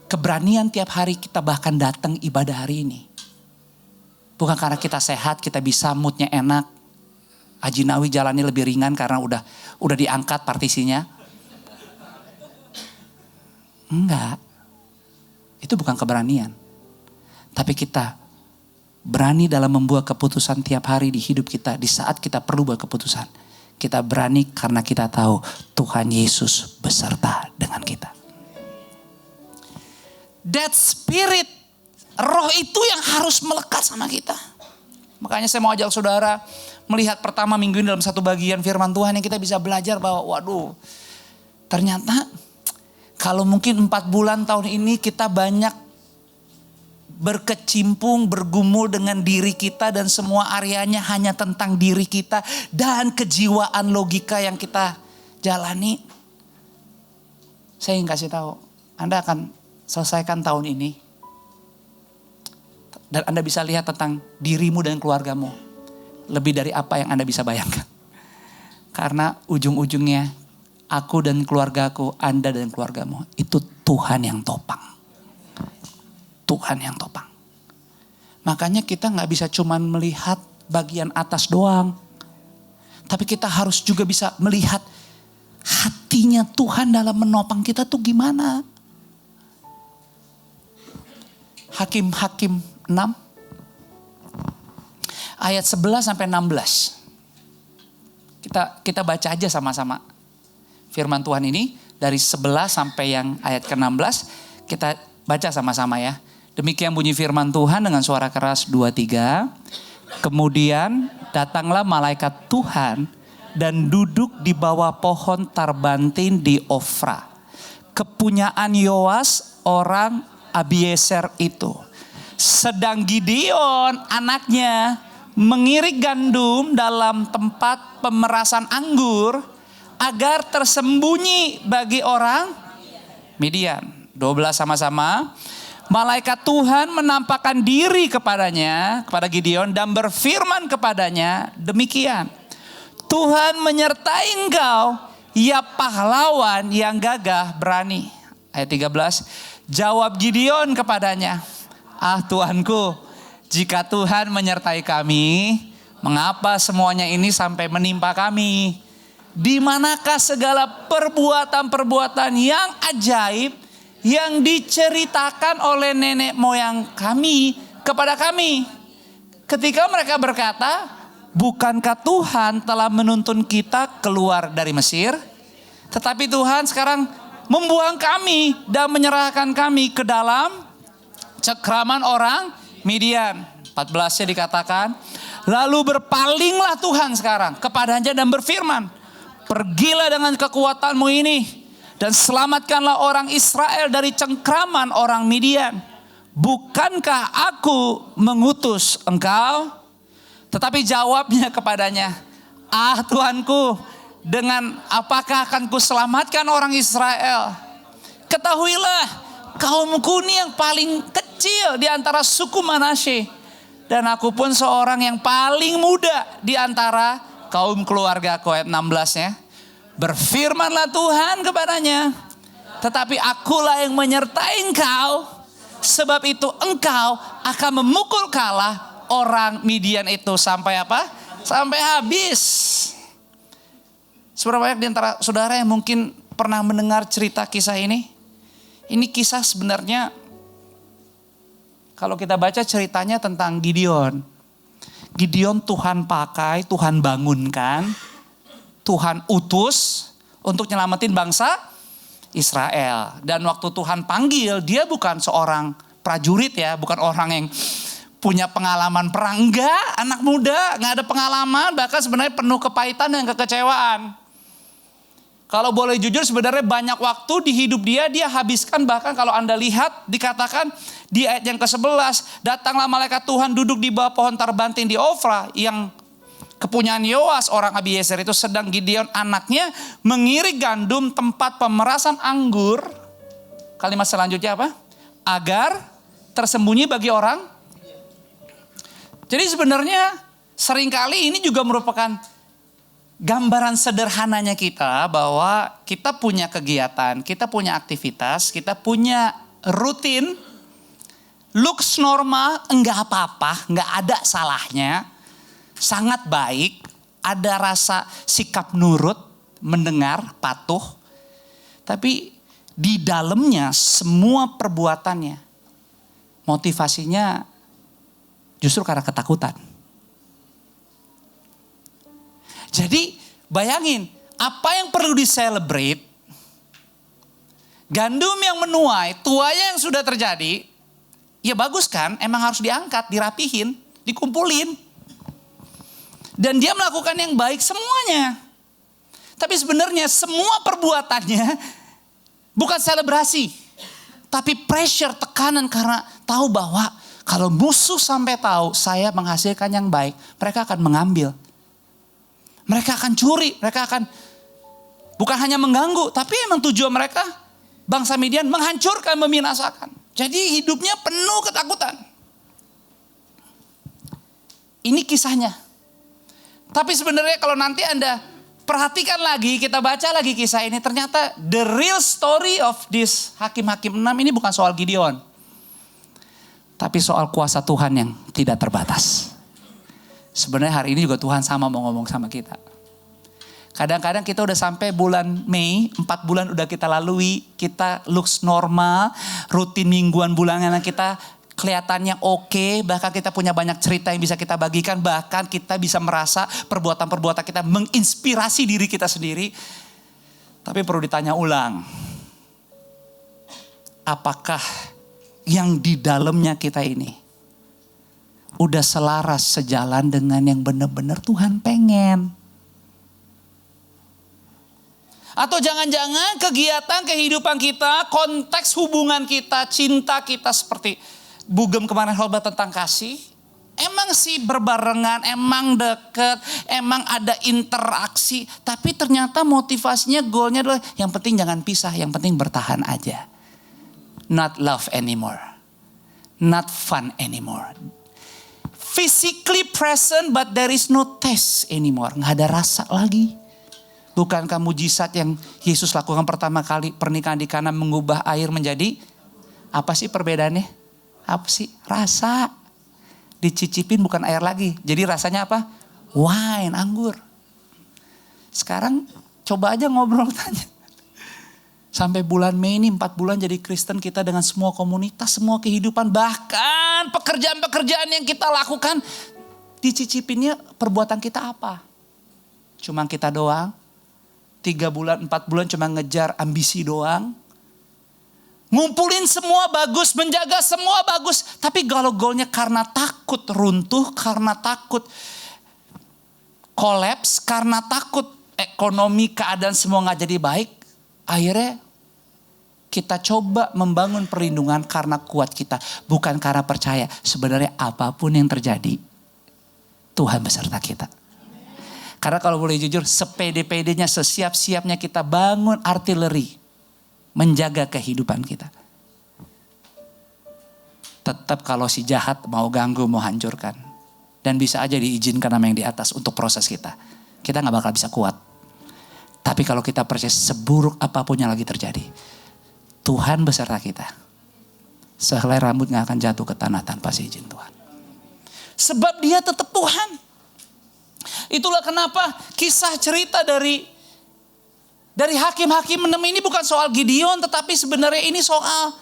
Keberanian tiap hari kita bahkan datang ibadah hari ini. Bukan karena kita sehat, kita bisa moodnya enak. Ajinawi jalannya lebih ringan karena udah diangkat partisinya. Enggak. Itu bukan keberanian. Tapi kita berani dalam membuat keputusan tiap hari di hidup kita. Di saat kita perlu buat keputusan. kita berani karena kita tahu Tuhan Yesus beserta dengan kita. That spirit, roh itu yang harus melekat sama kita. Makanya saya mau ajak saudara melihat pertama minggu ini dalam satu bagian firman Tuhan yang kita bisa belajar bahwa waduh, ternyata kalau mungkin 4 bulan tahun ini kita banyak berkecimpung, bergumul dengan diri kita dan semua areanya hanya tentang diri kita dan kejiwaan logika yang kita jalani. Saya ingin kasih tahu, Anda akan selesaikan tahun ini dan Anda bisa lihat tentang dirimu dan keluargamu lebih dari apa yang Anda bisa bayangkan. Karena ujung-ujungnya aku dan keluargaku, Anda dan keluargamu itu Tuhan yang topang. Tuhan yang topang. Makanya kita gak bisa cuman melihat bagian atas doang. Tapi kita harus juga bisa melihat hatinya Tuhan dalam menopang kita tuh gimana. Hakim-Hakim 6 ayat 11 sampai 16. Kita baca aja sama-sama firman Tuhan ini dari 11 sampai yang ayat ke-16 kita baca sama-sama ya. Demikian bunyi firman Tuhan dengan suara keras 2-3. Kemudian datanglah malaikat Tuhan dan duduk di bawah pohon tarbantin di Ofra, kepunyaan Yoas orang Abieser itu. Sedang Gideon anaknya mengirik gandum dalam tempat pemerasan anggur agar tersembunyi bagi orang Midian. 12 sama-sama. Malaikat Tuhan menampakkan diri kepadanya, kepada Gideon dan berfirman kepadanya demikian. Tuhan menyertai engkau, ya pahlawan yang gagah berani. Ayat 13. Jawab Gideon kepadanya, ah Tuanku, jika Tuhan menyertai kami, mengapa semuanya ini sampai menimpa kami? Di manakah segala perbuatan-perbuatan yang ajaib yang diceritakan oleh nenek moyang kami kepada kami? Ketika mereka berkata, bukankah Tuhan telah menuntun kita keluar dari Mesir? Tetapi Tuhan sekarang membuang kami dan menyerahkan kami ke dalam cengkraman orang Midian. 14-nya dikatakan, lalu berpalinglah Tuhan sekarang kepadanya dan berfirman, pergilah dengan kekuatanmu ini dan selamatkanlah orang Israel dari cengkraman orang Midian. Bukankah aku mengutus engkau? Tetapi jawabnya kepadanya, ah Tuanku, dengan apakah akan kuselamatkan orang Israel? Ketahuilah, kaumku ini yang paling kecil di antara suku Manasye, dan aku pun seorang yang paling muda di antara kaum keluargaku. Ayat 16-nya. Berfirmanlah Tuhan kepadanya, tetapi akulah yang menyertai engkau, sebab itu engkau akan memukul kalah orang Midian itu sampai apa? Sampai habis. Seberapa banyak di antara saudara yang mungkin pernah mendengar cerita kisah ini? Ini kisah sebenarnya kalau kita baca ceritanya tentang Gideon. Gideon Tuhan pakai, Tuhan bangunkan, Tuhan utus untuk nyelamatin bangsa Israel. Dan waktu Tuhan panggil, dia bukan seorang prajurit ya, bukan orang yang punya pengalaman perang. Enggak, anak muda, enggak ada pengalaman, bahkan sebenarnya penuh kepahitan dan kekecewaan. Kalau boleh jujur sebenarnya banyak waktu di hidup dia habiskan, bahkan kalau Anda lihat dikatakan di ayat yang ke-11, datanglah malaikat Tuhan duduk di bawah pohon tarbantin di Ofra yang kepunyaan Yoas orang Abieser itu, sedang Gideon anaknya mengirik gandum tempat pemerasan anggur. Kalimat selanjutnya apa? Agar tersembunyi bagi orang. Jadi sebenarnya seringkali ini juga merupakan gambaran sederhananya kita bahwa kita punya kegiatan, kita punya aktivitas, kita punya rutin, looks normal, enggak apa-apa, enggak ada salahnya. Sangat baik, ada rasa sikap nurut, mendengar, patuh. Tapi di dalamnya semua perbuatannya, motivasinya justru karena ketakutan. Jadi Bayangin, apa yang perlu di-celebrate, gandum yang menuai, tuanya yang sudah terjadi, ya bagus kan, emang harus diangkat, dirapihin, dikumpulin. Dan dia melakukan yang baik semuanya. Tapi sebenarnya semua perbuatannya bukan selebrasi. Tapi pressure, tekanan karena tahu bahwa kalau musuh sampai tahu saya menghasilkan yang baik, mereka akan mengambil. Mereka akan curi, mereka akan bukan hanya mengganggu, tapi emang tujuan mereka bangsa Midian menghancurkan, membinasakan. Jadi hidupnya penuh ketakutan. Ini kisahnya. Tapi sebenarnya kalau nanti Anda perhatikan lagi, kita baca lagi kisah ini, ternyata the real story of this Hakim-Hakim 6 ini bukan soal Gideon. Tapi soal kuasa Tuhan yang tidak terbatas. Sebenarnya hari ini juga Tuhan sama mau ngomong sama kita. Kadang-kadang kita udah sampai bulan Mei, 4 bulan udah kita lalui, kita looks normal, rutin mingguan bulanan kita kelihatannya oke, bahkan kita punya banyak cerita yang bisa kita bagikan, bahkan kita bisa merasa perbuatan-perbuatan kita menginspirasi diri kita sendiri. Tapi perlu ditanya ulang, apakah yang di dalamnya kita ini udah selaras sejalan dengan yang benar-benar Tuhan pengen? Atau jangan-jangan kegiatan kehidupan kita, konteks hubungan kita, cinta kita seperti Bugem kemarin khotbah tentang kasih. Emang sih berbarengan, emang deket, emang ada interaksi. Tapi ternyata motivasinya, goalnya adalah yang penting jangan pisah, yang penting bertahan aja. Not love anymore. Not fun anymore. Physically present but there is no taste anymore. Gak ada rasa lagi. Bukankah mujizat yang Yesus lakukan pertama kali pernikahan di Kana mengubah air menjadi, apa sih perbedaannya? Apa sih? Rasa. Dicicipin bukan air lagi. Jadi rasanya apa? Wine, anggur. Sekarang coba aja ngobrol tanya. Sampai bulan Mei ini 4 bulan jadi Kristen kita dengan semua komunitas, semua kehidupan. Bahkan pekerjaan-pekerjaan yang kita lakukan. Dicicipinnya perbuatan kita apa? Cuma kita doang. 3 bulan, 4 bulan cuma ngejar ambisi doang. Ngumpulin semua bagus, menjaga semua bagus. Tapi kalau goalnya karena takut runtuh, karena takut kolaps, karena takut ekonomi keadaan semua gak jadi baik. Akhirnya kita coba membangun perlindungan karena kuat kita. Bukan karena percaya. Sebenarnya apapun yang terjadi, Tuhan beserta kita. Karena kalau boleh jujur, sepede-pedenya, sesiap-siapnya kita bangun artileri. Menjaga kehidupan kita. Tetap kalau si jahat mau ganggu, mau hancurkan. Dan bisa aja diizinkan sama yang di atas untuk proses kita. Kita gak bakal bisa kuat. Tapi kalau kita percaya seburuk apapun yang lagi terjadi. Tuhan beserta kita. Sehelai rambut gak akan jatuh ke tanah tanpa seizin Tuhan. Sebab dia tetap Tuhan. Itulah kenapa kisah cerita dari Hakim-Hakim 6 ini bukan soal Gideon, tetapi sebenarnya ini soal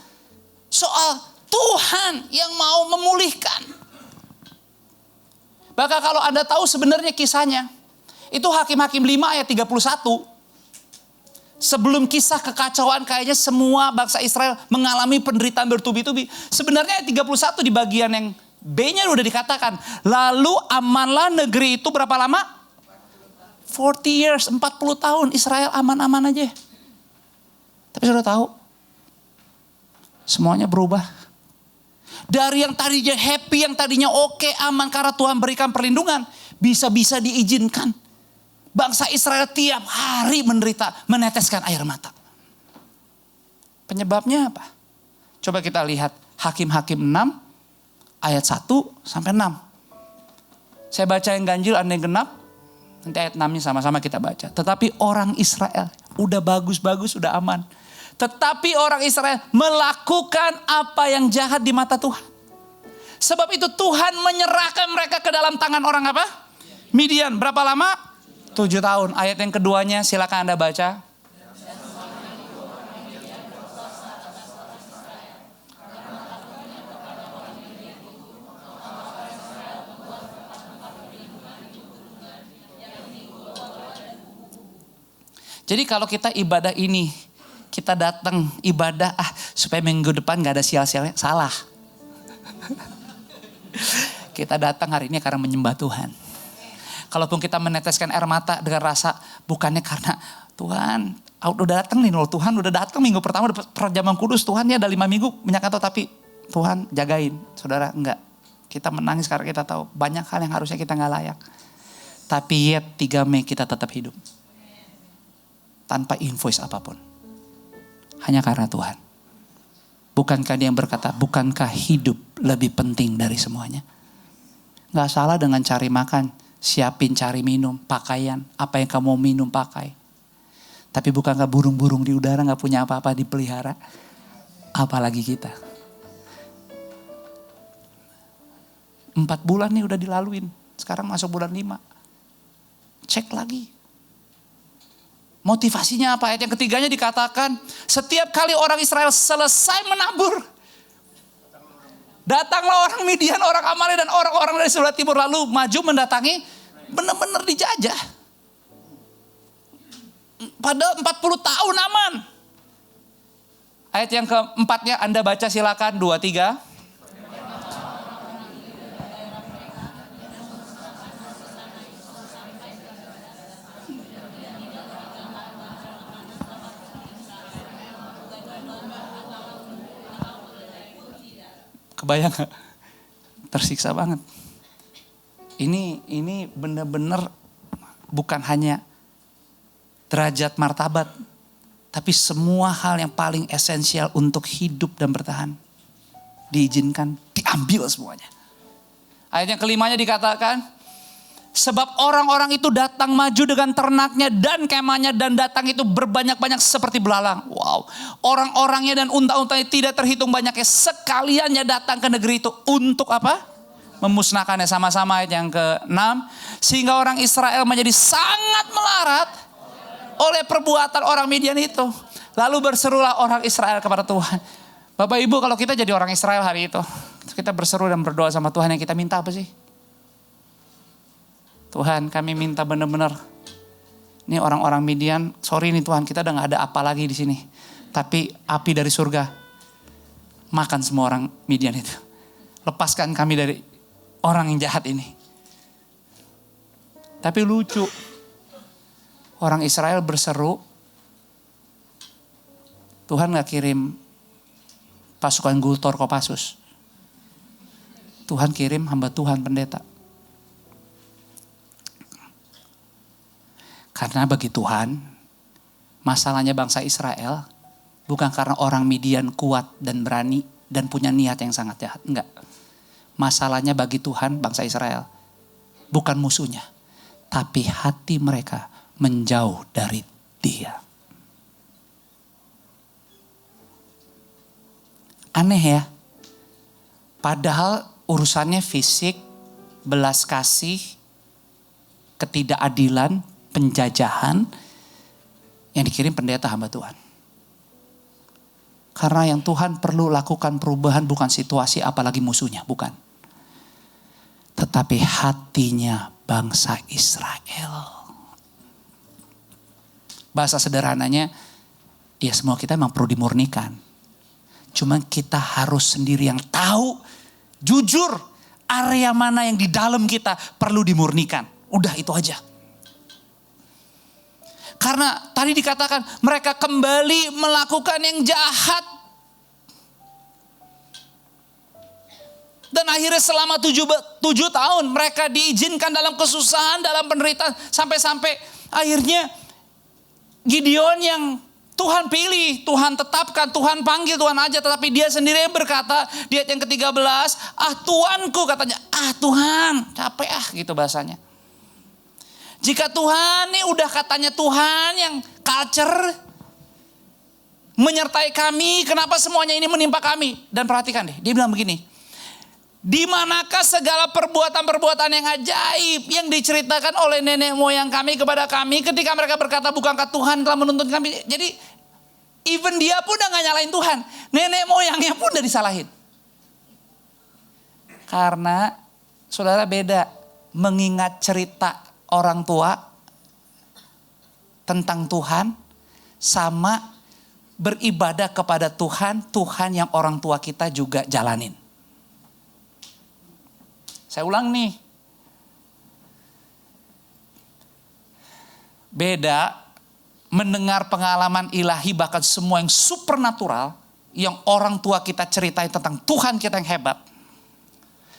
Tuhan yang mau memulihkan. Bahkan kalau Anda tahu sebenarnya kisahnya, itu Hakim-Hakim 5 ayat 31. Sebelum kisah kekacauan kayaknya semua bangsa Israel mengalami penderitaan bertubi-tubi. Sebenarnya ayat 31 di bagian yang B-nya udah dikatakan, lalu amanlah negeri itu berapa lama? 40 years, 40 tahun Israel aman-aman aja. Tapi sudah tahu, semuanya berubah. Dari yang tadinya happy, yang tadinya oke, aman karena Tuhan berikan perlindungan, bisa-bisa diizinkan. Bangsa Israel tiap hari menderita, meneteskan air mata. Penyebabnya apa? Coba kita lihat Hakim-Hakim 6 ayat 1 sampai 6. Saya baca yang ganjil, Anda yang genap. Nanti ayat 6-nya sama-sama kita baca. Tetapi orang Israel udah bagus-bagus, udah aman. Tetapi orang Israel melakukan apa yang jahat di mata Tuhan. Sebab itu Tuhan menyerahkan mereka ke dalam tangan orang apa? Midian. Berapa lama? 7 tahun. Ayat yang keduanya silakan Anda baca. Jadi kalau kita ibadah ini, kita datang ibadah supaya minggu depan gak ada sial-sialnya, salah. Kita datang hari ini karena menyembah Tuhan. Kalaupun kita meneteskan air mata dengan rasa bukannya karena Tuhan udah datang nih loh, Tuhan udah datang minggu pertama perjamuan kudus, Tuhan ya ada 5 minggu menyangka tapi Tuhan jagain. Saudara enggak, kita menangis karena kita tahu banyak hal yang harusnya kita gak layak. Tapi yet 3 Mei kita tetap hidup. Tanpa invoice apapun. Hanya karena Tuhan. Bukankah dia yang berkata, bukankah hidup lebih penting dari semuanya? Gak salah dengan cari makan, siapin cari minum, pakaian, apa yang kamu mau minum pakai. Tapi bukankah burung-burung di udara gak punya apa-apa dipelihara? Apalagi kita. 4 bulan nih udah dilaluin. Sekarang masuk bulan 5. Cek lagi. Motivasinya apa? Ayat yang ketiganya dikatakan, setiap kali orang Israel selesai menabur, datanglah orang Midian, orang Amalek dan orang-orang dari sebelah timur lalu maju mendatangi, benar-benar dijajah. Pada 40 tahun aman. Ayat yang keempatnya Anda baca silakan 2-3. Kebayang gak? Tersiksa banget. Ini benar-benar bukan hanya derajat martabat, tapi semua hal yang paling esensial untuk hidup dan bertahan diizinkan, diambil semuanya. Ayat yang kelimanya dikatakan, sebab orang-orang itu datang maju dengan ternaknya dan kemahnya dan datang itu berbanyak-banyak seperti belalang. Wow, orang-orangnya dan unta-untanya tidak terhitung banyaknya, sekaliannya datang ke negeri itu untuk apa? Memusnahkannya. Sama-sama ayat yang ke-6. Sehingga orang Israel menjadi sangat melarat oleh perbuatan orang Midian itu. Lalu berserulah orang Israel kepada Tuhan. Bapak Ibu, kalau kita jadi orang Israel hari itu, kita berseru dan berdoa sama Tuhan, yang kita minta apa sih? Tuhan, kami minta benar-benar, ini orang-orang Midian, sorry nih Tuhan, kita udah gak ada apa lagi di sini. Tapi api dari surga makan semua orang Midian itu. Lepaskan kami dari orang yang jahat ini. Tapi lucu, orang Israel berseru, Tuhan gak kirim pasukan Gultor Kopassus. Tuhan kirim hamba Tuhan pendeta. Karena bagi Tuhan, masalahnya bangsa Israel bukan karena orang Midian kuat dan berani dan punya niat yang sangat jahat. Enggak. Masalahnya bagi Tuhan bangsa Israel bukan musuhnya, tapi hati mereka menjauh dari Dia. Aneh ya. Padahal urusannya fisik, belas kasih, ketidakadilan, penjajahan yang dikirim pendeta hamba Tuhan. Karena yang Tuhan perlu lakukan perubahan bukan situasi apalagi musuhnya, bukan. Tetapi hatinya bangsa Israel. Bahasa sederhananya, ya semua kita memang perlu dimurnikan. Cuma kita harus sendiri yang tahu, jujur, area mana yang di dalam kita perlu dimurnikan. Udah itu aja. Karena tadi dikatakan mereka kembali melakukan yang jahat. Dan akhirnya selama 7 tahun mereka diizinkan dalam kesusahan, dalam penderitaan. Sampai-sampai akhirnya Gideon yang Tuhan pilih, Tuhan tetapkan, Tuhan panggil, Tuhan aja. Tetapi dia sendiri yang berkata di ayat yang ke-13, Tuanku katanya, Tuhan capek gitu bahasanya. Jika Tuhan ini udah katanya Tuhan yang culture menyertai kami, kenapa semuanya ini menimpa kami? Dan perhatikan deh, dia bilang begini, di manakah segala perbuatan-perbuatan yang ajaib yang diceritakan oleh nenek moyang kami kepada kami ketika mereka berkata bukankah Tuhan telah menuntun kami? Jadi even dia pun udah gak nyalain Tuhan, nenek moyangnya pun udah disalahin. Karena saudara beda mengingat cerita orang tua tentang Tuhan sama beribadah kepada Tuhan, Tuhan yang orang tua kita juga jalanin. Saya ulang nih. Beda mendengar pengalaman ilahi bahkan semua yang supernatural yang orang tua kita ceritain tentang Tuhan kita yang hebat.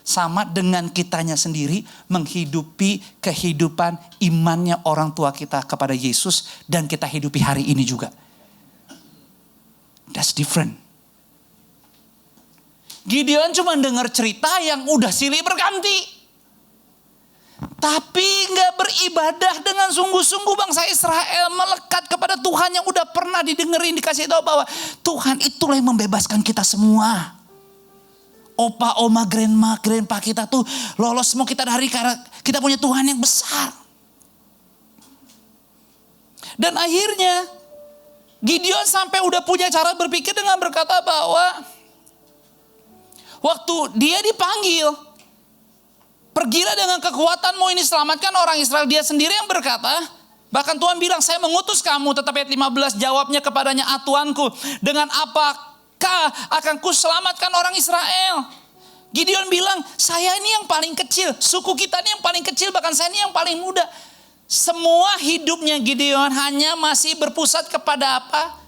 Sama dengan kitanya sendiri menghidupi kehidupan imannya orang tua kita kepada Yesus dan kita hidupi hari ini juga. That's different. Gideon cuma dengar cerita yang udah silih berganti. Tapi gak beribadah dengan sungguh-sungguh. Bangsa Israel melekat kepada Tuhan yang udah pernah didengerin, dikasih tahu bahwa Tuhan itulah yang membebaskan kita semua. Opa, oma, grandpa kita tuh lolos semua kita dari karena kita punya Tuhan yang besar. Dan akhirnya Gideon sampai udah punya cara berpikir dengan berkata bahwa waktu dia dipanggil, pergilah dengan kekuatanmu ini selamatkan orang Israel. Dia sendiri yang berkata, bahkan Tuhan bilang saya mengutus kamu. Tetapi ayat 15 jawabnya kepadanya, Tuanku, dengan apakah akan ku selamatkan orang Israel? Gideon bilang, saya ini yang paling kecil, suku kita ini yang paling kecil, bahkan saya ini yang paling muda. Semua hidupnya Gideon hanya masih berpusat kepada apa?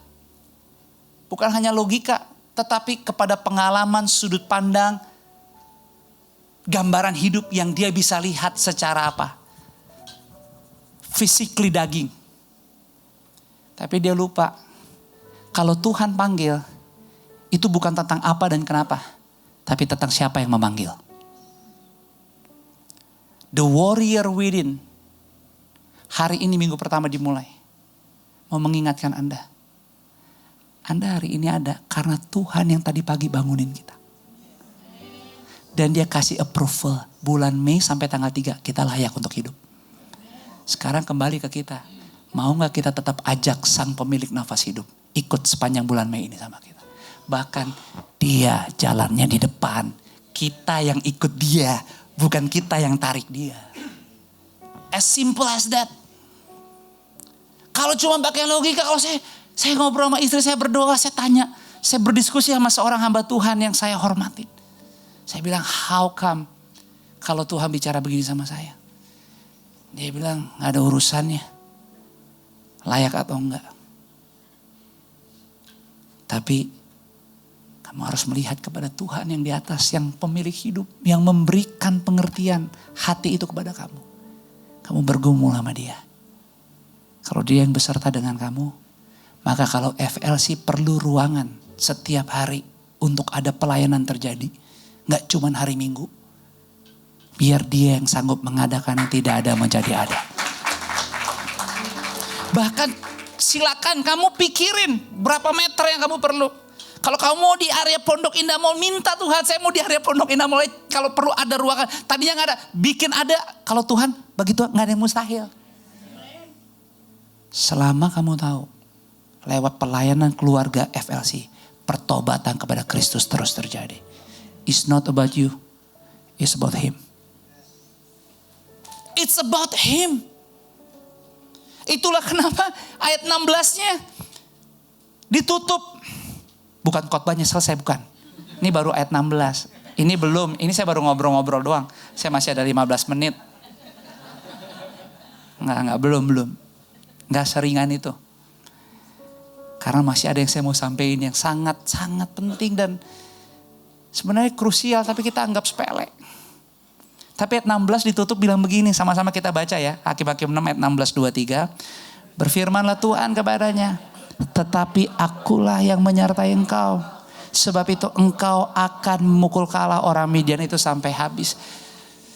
Bukan hanya logika, tetapi kepada pengalaman, sudut pandang, gambaran hidup yang dia bisa lihat secara apa? Physically daging. Tapi dia lupa, kalau Tuhan panggil, itu bukan tentang apa dan kenapa, tapi tentang siapa yang memanggil. The warrior within, hari ini minggu pertama dimulai, mau mengingatkan Anda. Anda hari ini ada karena Tuhan yang tadi pagi bangunin kita. Dan dia kasih approval bulan Mei sampai tanggal 3 kita layak untuk hidup. Sekarang kembali ke kita. Mau gak kita tetap ajak sang pemilik nafas hidup ikut sepanjang bulan Mei ini sama kita. Bahkan dia jalannya di depan. Kita yang ikut dia, bukan kita yang tarik dia. As simple as that. Kalau cuma pakai logika, kalau saya ngobrol sama istri, saya berdoa, saya tanya, saya berdiskusi sama seorang hamba Tuhan yang saya hormatin. Saya bilang, how come kalau Tuhan bicara begini sama saya? Dia bilang, gak ada urusannya. Layak atau enggak. Tapi kamu harus melihat kepada Tuhan yang di atas, yang pemilik hidup, yang memberikan pengertian hati itu kepada kamu. Kamu bergumul sama dia. Kalau dia yang beserta dengan kamu, maka kalau FLC perlu ruangan setiap hari untuk ada pelayanan terjadi. Gak cuman hari Minggu. Biar dia yang sanggup mengadakan yang tidak ada menjadi ada. Bahkan silakan kamu pikirin berapa meter yang kamu perlu. Kalau kamu mau di area Pondok Indah Mall, minta Tuhan saya mau di area Pondok Indah Mall. Kalau perlu ada ruangan. Tadinya gak ada, bikin ada. Kalau Tuhan bagi Tuhan gak ada yang mustahil. Selama kamu tahu, lewat pelayanan keluarga FLC, pertobatan kepada Kristus terus terjadi. It's not about you, it's about Him. It's about Him. Itulah kenapa ayat 16-nya ditutup. Bukan khotbahnya selesai, bukan. Ini baru ayat 16. Ini belum, ini saya baru ngobrol-ngobrol doang. Saya masih ada 15 menit. Enggak, belum. Enggak seringan itu. Karena masih ada yang saya mau sampaikan yang sangat-sangat penting dan sebenarnya krusial tapi kita anggap sepele. Tapi ayat 16 ditutup bilang begini, sama-sama kita baca ya. Hakim-Hakim 6 ayat 16-23. Berfirmanlah Tuhan kepadanya, tetapi akulah yang menyertai engkau. Sebab itu engkau akan memukul kalah orang Midian itu sampai habis.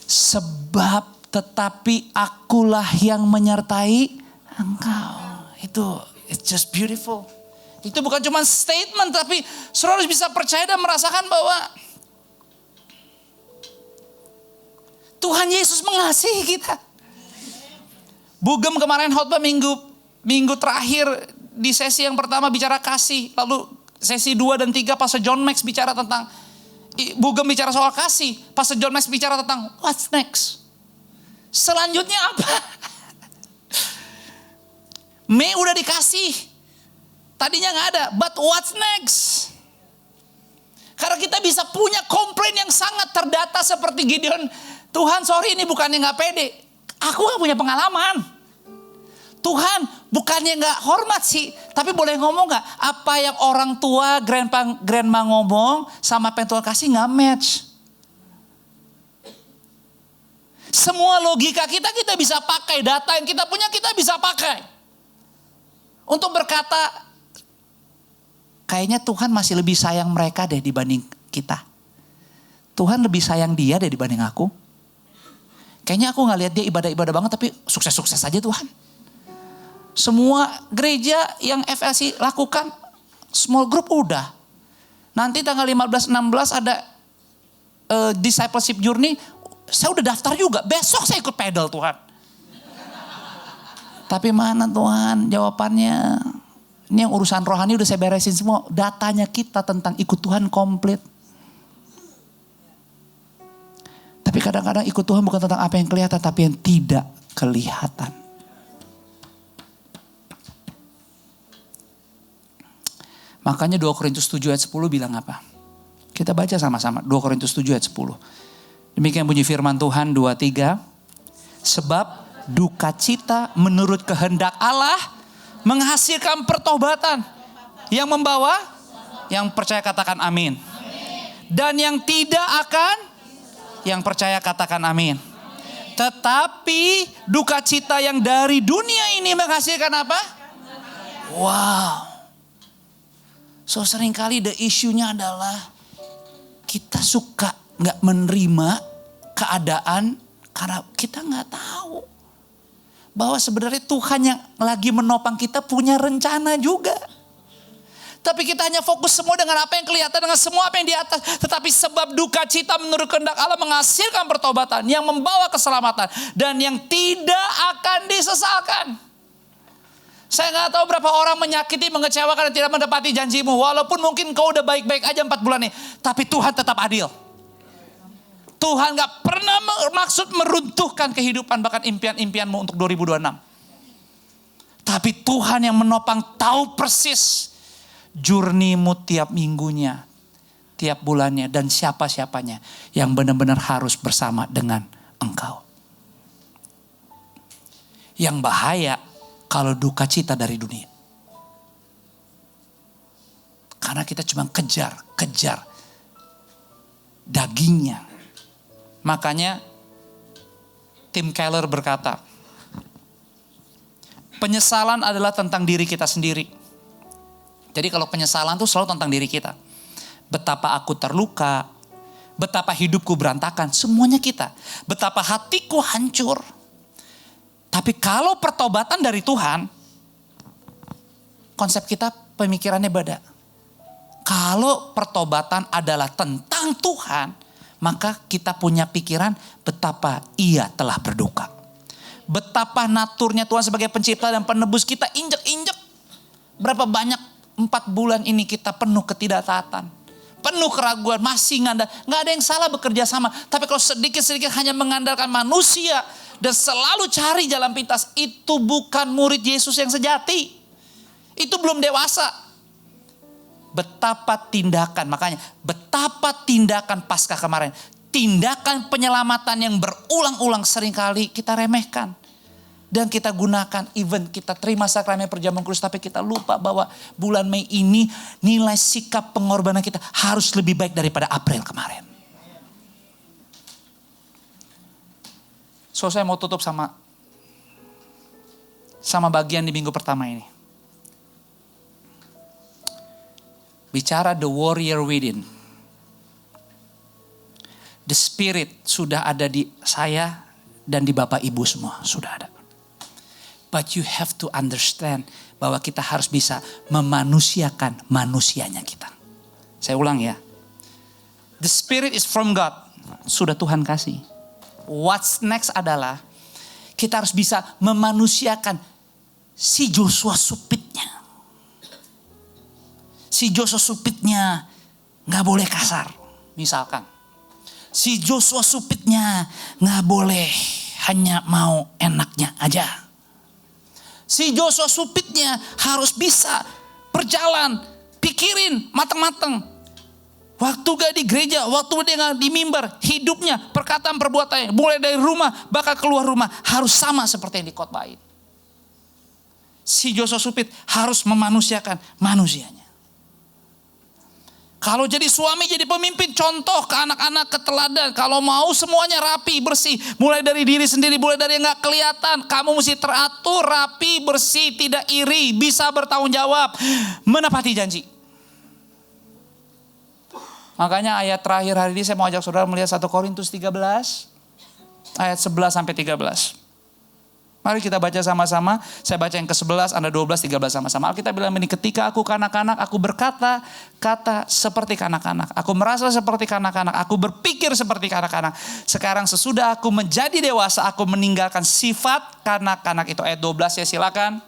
Sebab tetapi akulah yang menyertai engkau. Itu it's just beautiful. Itu bukan cuma statement, tapi saudara harus bisa percaya dan merasakan bahwa Tuhan Yesus mengasihi kita. Bugem kemarin khotbah minggu terakhir di sesi yang pertama bicara kasih, lalu sesi 2 dan 3 Pastor John Max bicara tentang, Bugem bicara soal kasih, Pastor John Max bicara tentang what's next. Selanjutnya apa? Mei udah dikasih. Tadinya nggak ada, but what's next? Karena kita bisa punya komplain yang sangat terdata seperti Gideon. Tuhan sorry ini bukannya nggak pede. Aku nggak punya pengalaman. Tuhan bukannya nggak hormat sih. Tapi boleh ngomong nggak? Apa yang orang tua, grandma ngomong sama apa yang Tuhan kasih nggak match. Semua logika kita bisa pakai. Data yang kita punya kita bisa pakai. Untuk berkata, kayaknya Tuhan masih lebih sayang mereka deh dibanding kita. Tuhan lebih sayang dia deh dibanding aku. Kayaknya aku gak lihat dia ibadah-ibadah banget tapi sukses-sukses aja Tuhan. Semua gereja yang FLC lakukan small group udah. Nanti tanggal 15-16 ada discipleship journey. Saya udah daftar juga. Besok saya ikut pedal Tuhan. Tapi mana Tuhan jawabannya? Ini yang urusan rohani udah saya beresin semua. Datanya kita tentang ikut Tuhan komplit. Tapi kadang-kadang ikut Tuhan bukan tentang apa yang kelihatan. Tapi yang tidak kelihatan. Makanya 2 Korintus 7 ayat 10 bilang apa? Kita baca sama-sama 2 Korintus 7 ayat 10. Demikian bunyi firman Tuhan 2-3. Sebab duka cita menurut kehendak Allah menghasilkan pertobatan yang membawa, yang percaya katakan amin. Dan yang tidak akan, yang percaya katakan amin. Tetapi duka cita yang dari dunia ini menghasilkan apa? Wow. So seringkali the issue-nya adalah kita suka gak menerima keadaan karena kita gak tahu. Bahwa sebenarnya Tuhan yang lagi menopang kita punya rencana juga. Tapi kita hanya fokus semua dengan apa yang kelihatan, dengan semua apa yang di atas. Tetapi sebab duka cita menurut kehendak Allah menghasilkan pertobatan yang membawa keselamatan. Dan yang tidak akan disesalkan. Saya gak tahu berapa orang menyakiti, mengecewakan dan tidak mendapati janjimu. Walaupun mungkin kau udah baik-baik aja 4 bulan nih. Tapi Tuhan tetap adil. Tuhan gak pernah maksud meruntuhkan kehidupan bahkan impian-impianmu untuk 2026. Tapi Tuhan yang menopang tahu persis journey-mu tiap minggunya, tiap bulannya dan siapa-siapanya yang benar-benar harus bersama dengan engkau. Yang bahaya kalau duka cita dari dunia. Karena kita cuma kejar dagingnya. Makanya Tim Keller berkata, penyesalan adalah tentang diri kita sendiri. Jadi kalau penyesalan itu selalu tentang diri kita. Betapa aku terluka, betapa hidupku berantakan, semuanya kita. Betapa hatiku hancur. Tapi kalau pertobatan dari Tuhan, konsep kita pemikirannya beda. Kalau pertobatan adalah tentang Tuhan, maka kita punya pikiran betapa ia telah berduka. Betapa naturnya Tuhan sebagai pencipta dan penebus kita injek-injek. Berapa banyak 4 bulan ini kita penuh ketidaktaatan. Penuh keraguan, masih ngandal. Gak ada yang salah bekerja sama. Tapi kalau sedikit-sedikit hanya mengandalkan manusia dan selalu cari jalan pintas, itu bukan murid Yesus yang sejati. Itu belum dewasa. Betapa tindakan, makanya betapa tindakan pasca kemarin. Tindakan penyelamatan yang berulang-ulang seringkali kita remehkan. Dan kita gunakan, even kita terima sakramen perjamuan kudus. Tapi kita lupa bahwa bulan Mei ini nilai sikap pengorbanan kita harus lebih baik daripada April kemarin. So saya mau tutup sama bagian di minggu pertama ini. Bicara the warrior within. The spirit sudah ada di saya dan di Bapak Ibu semua. Sudah ada. But you have to understand bahwa kita harus bisa memanusiakan manusianya kita. Saya ulang ya. The spirit is from God. Sudah Tuhan kasih. What's next adalah kita harus bisa memanusiakan si Joshua Supitnya. Si Joshua Supitnya gak boleh kasar. Misalkan. Si Joshua Supitnya gak boleh hanya mau enaknya aja. Si Joshua Supitnya harus bisa berjalan, pikirin mateng-mateng. Waktu gak di gereja, waktu dia gak di mimbar, hidupnya, perkataan, perbuatannya, mulai dari rumah, bakal keluar rumah, harus sama seperti yang dikhotbahin. Si Joshua Supit harus memanusiakan manusianya. Kalau jadi suami, jadi pemimpin, contoh ke anak-anak, keteladan. Kalau mau semuanya rapi, bersih. Mulai dari diri sendiri, mulai dari yang gak kelihatan. Kamu mesti teratur, rapi, bersih, tidak iri, bisa bertanggung jawab, menepati janji. Makanya ayat terakhir hari ini saya mau ajak saudara melihat 1 Korintus 13 ayat 11 sampai 13. Mari kita baca sama-sama. Saya baca yang ke-11, Anda 12, 13 sama-sama. Alkitab bilang ini, ketika aku kanak-kanak, aku berkata kata seperti kanak-kanak. Aku merasa seperti kanak-kanak, aku berpikir seperti kanak-kanak. Sekarang sesudah aku menjadi dewasa, aku meninggalkan sifat kanak-kanak itu. Ayat 12 ya, silakan.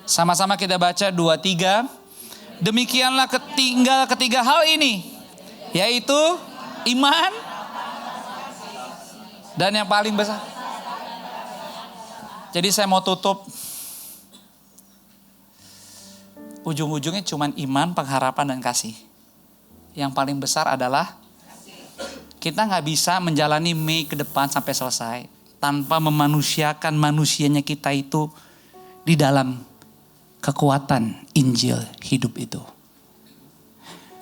Sama-sama kita baca 2-3. Demikianlah tinggal ketiga hal ini, yaitu iman dan yang paling besar. Jadi saya mau tutup. Ujung-ujungnya cuman iman, pengharapan dan kasih. Yang paling besar adalah kita gak bisa menjalani Mei ke depan sampai selesai tanpa memanusiakan manusianya kita itu di dalam kekuatan Injil hidup itu.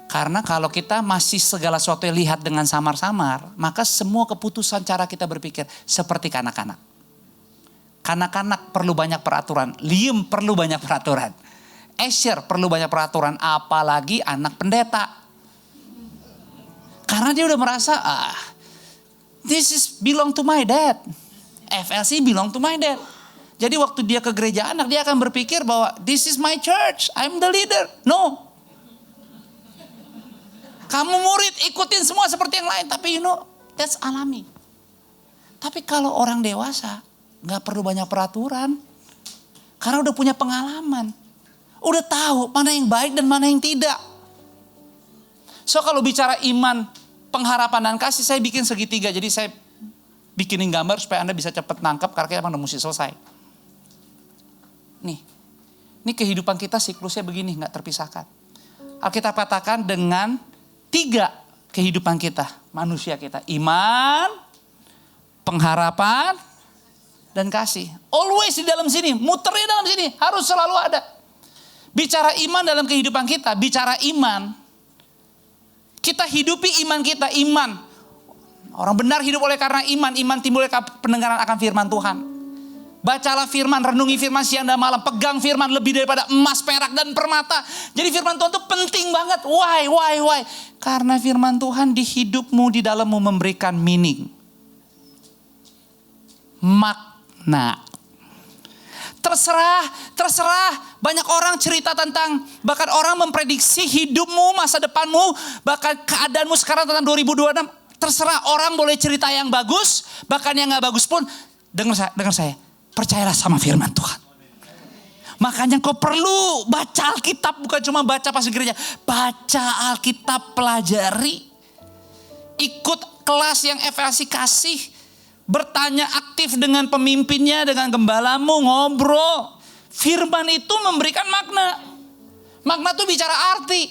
Karena kalau kita masih segala sesuatu lihat dengan samar-samar, maka semua keputusan cara kita berpikir seperti kanak-kanak. Kanak-kanak perlu banyak peraturan, Liam perlu banyak peraturan, Asher perlu banyak peraturan, apalagi anak pendeta. Karena dia udah merasa, this is belong to my dad. FLC belong to my dad. Jadi waktu dia ke gereja anak, dia akan berpikir bahwa this is my church, I'm the leader. No. Kamu murid, ikutin semua seperti yang lain. Tapi you know, that's alami. Tapi kalau orang dewasa, gak perlu banyak peraturan. Karena udah punya pengalaman. Udah tahu mana yang baik dan mana yang tidak. So kalau bicara iman, pengharapan dan kasih, saya bikin segitiga. Jadi saya bikinin gambar supaya Anda bisa cepat nangkep karena kita emang udah mesti selesai. Nih, ini kehidupan kita siklusnya begini, gak terpisahkan. Alkitab katakan dengan 3 kehidupan kita, manusia kita. Iman, pengharapan, dan kasih. Always di dalam sini, muternya dalam sini, harus selalu ada. Bicara iman dalam kehidupan kita, bicara iman. Kita hidupi iman kita, iman. Orang benar hidup oleh karena iman, iman timbul oleh pendengaran akan firman Tuhan. Bacalah firman, renungi firman siang dan malam. Pegang firman lebih daripada emas, perak, dan permata. Jadi firman Tuhan itu penting banget. Why? Karena firman Tuhan di hidupmu, di dalammu memberikan meaning. Makna. Terserah. Banyak orang cerita tentang, bahkan orang memprediksi hidupmu, masa depanmu, bahkan keadaanmu sekarang tentang 2026. Terserah, orang boleh cerita yang bagus, bahkan yang gak bagus pun. Dengar saya. Percayalah sama firman Tuhan. Makanya kau perlu baca Alkitab, bukan cuma baca pas di gereja. Baca Alkitab, pelajari. Ikut kelas yang FLC kasih. Bertanya aktif dengan pemimpinnya, dengan gembalamu, ngobrol. Firman itu memberikan makna. Makna itu bicara arti.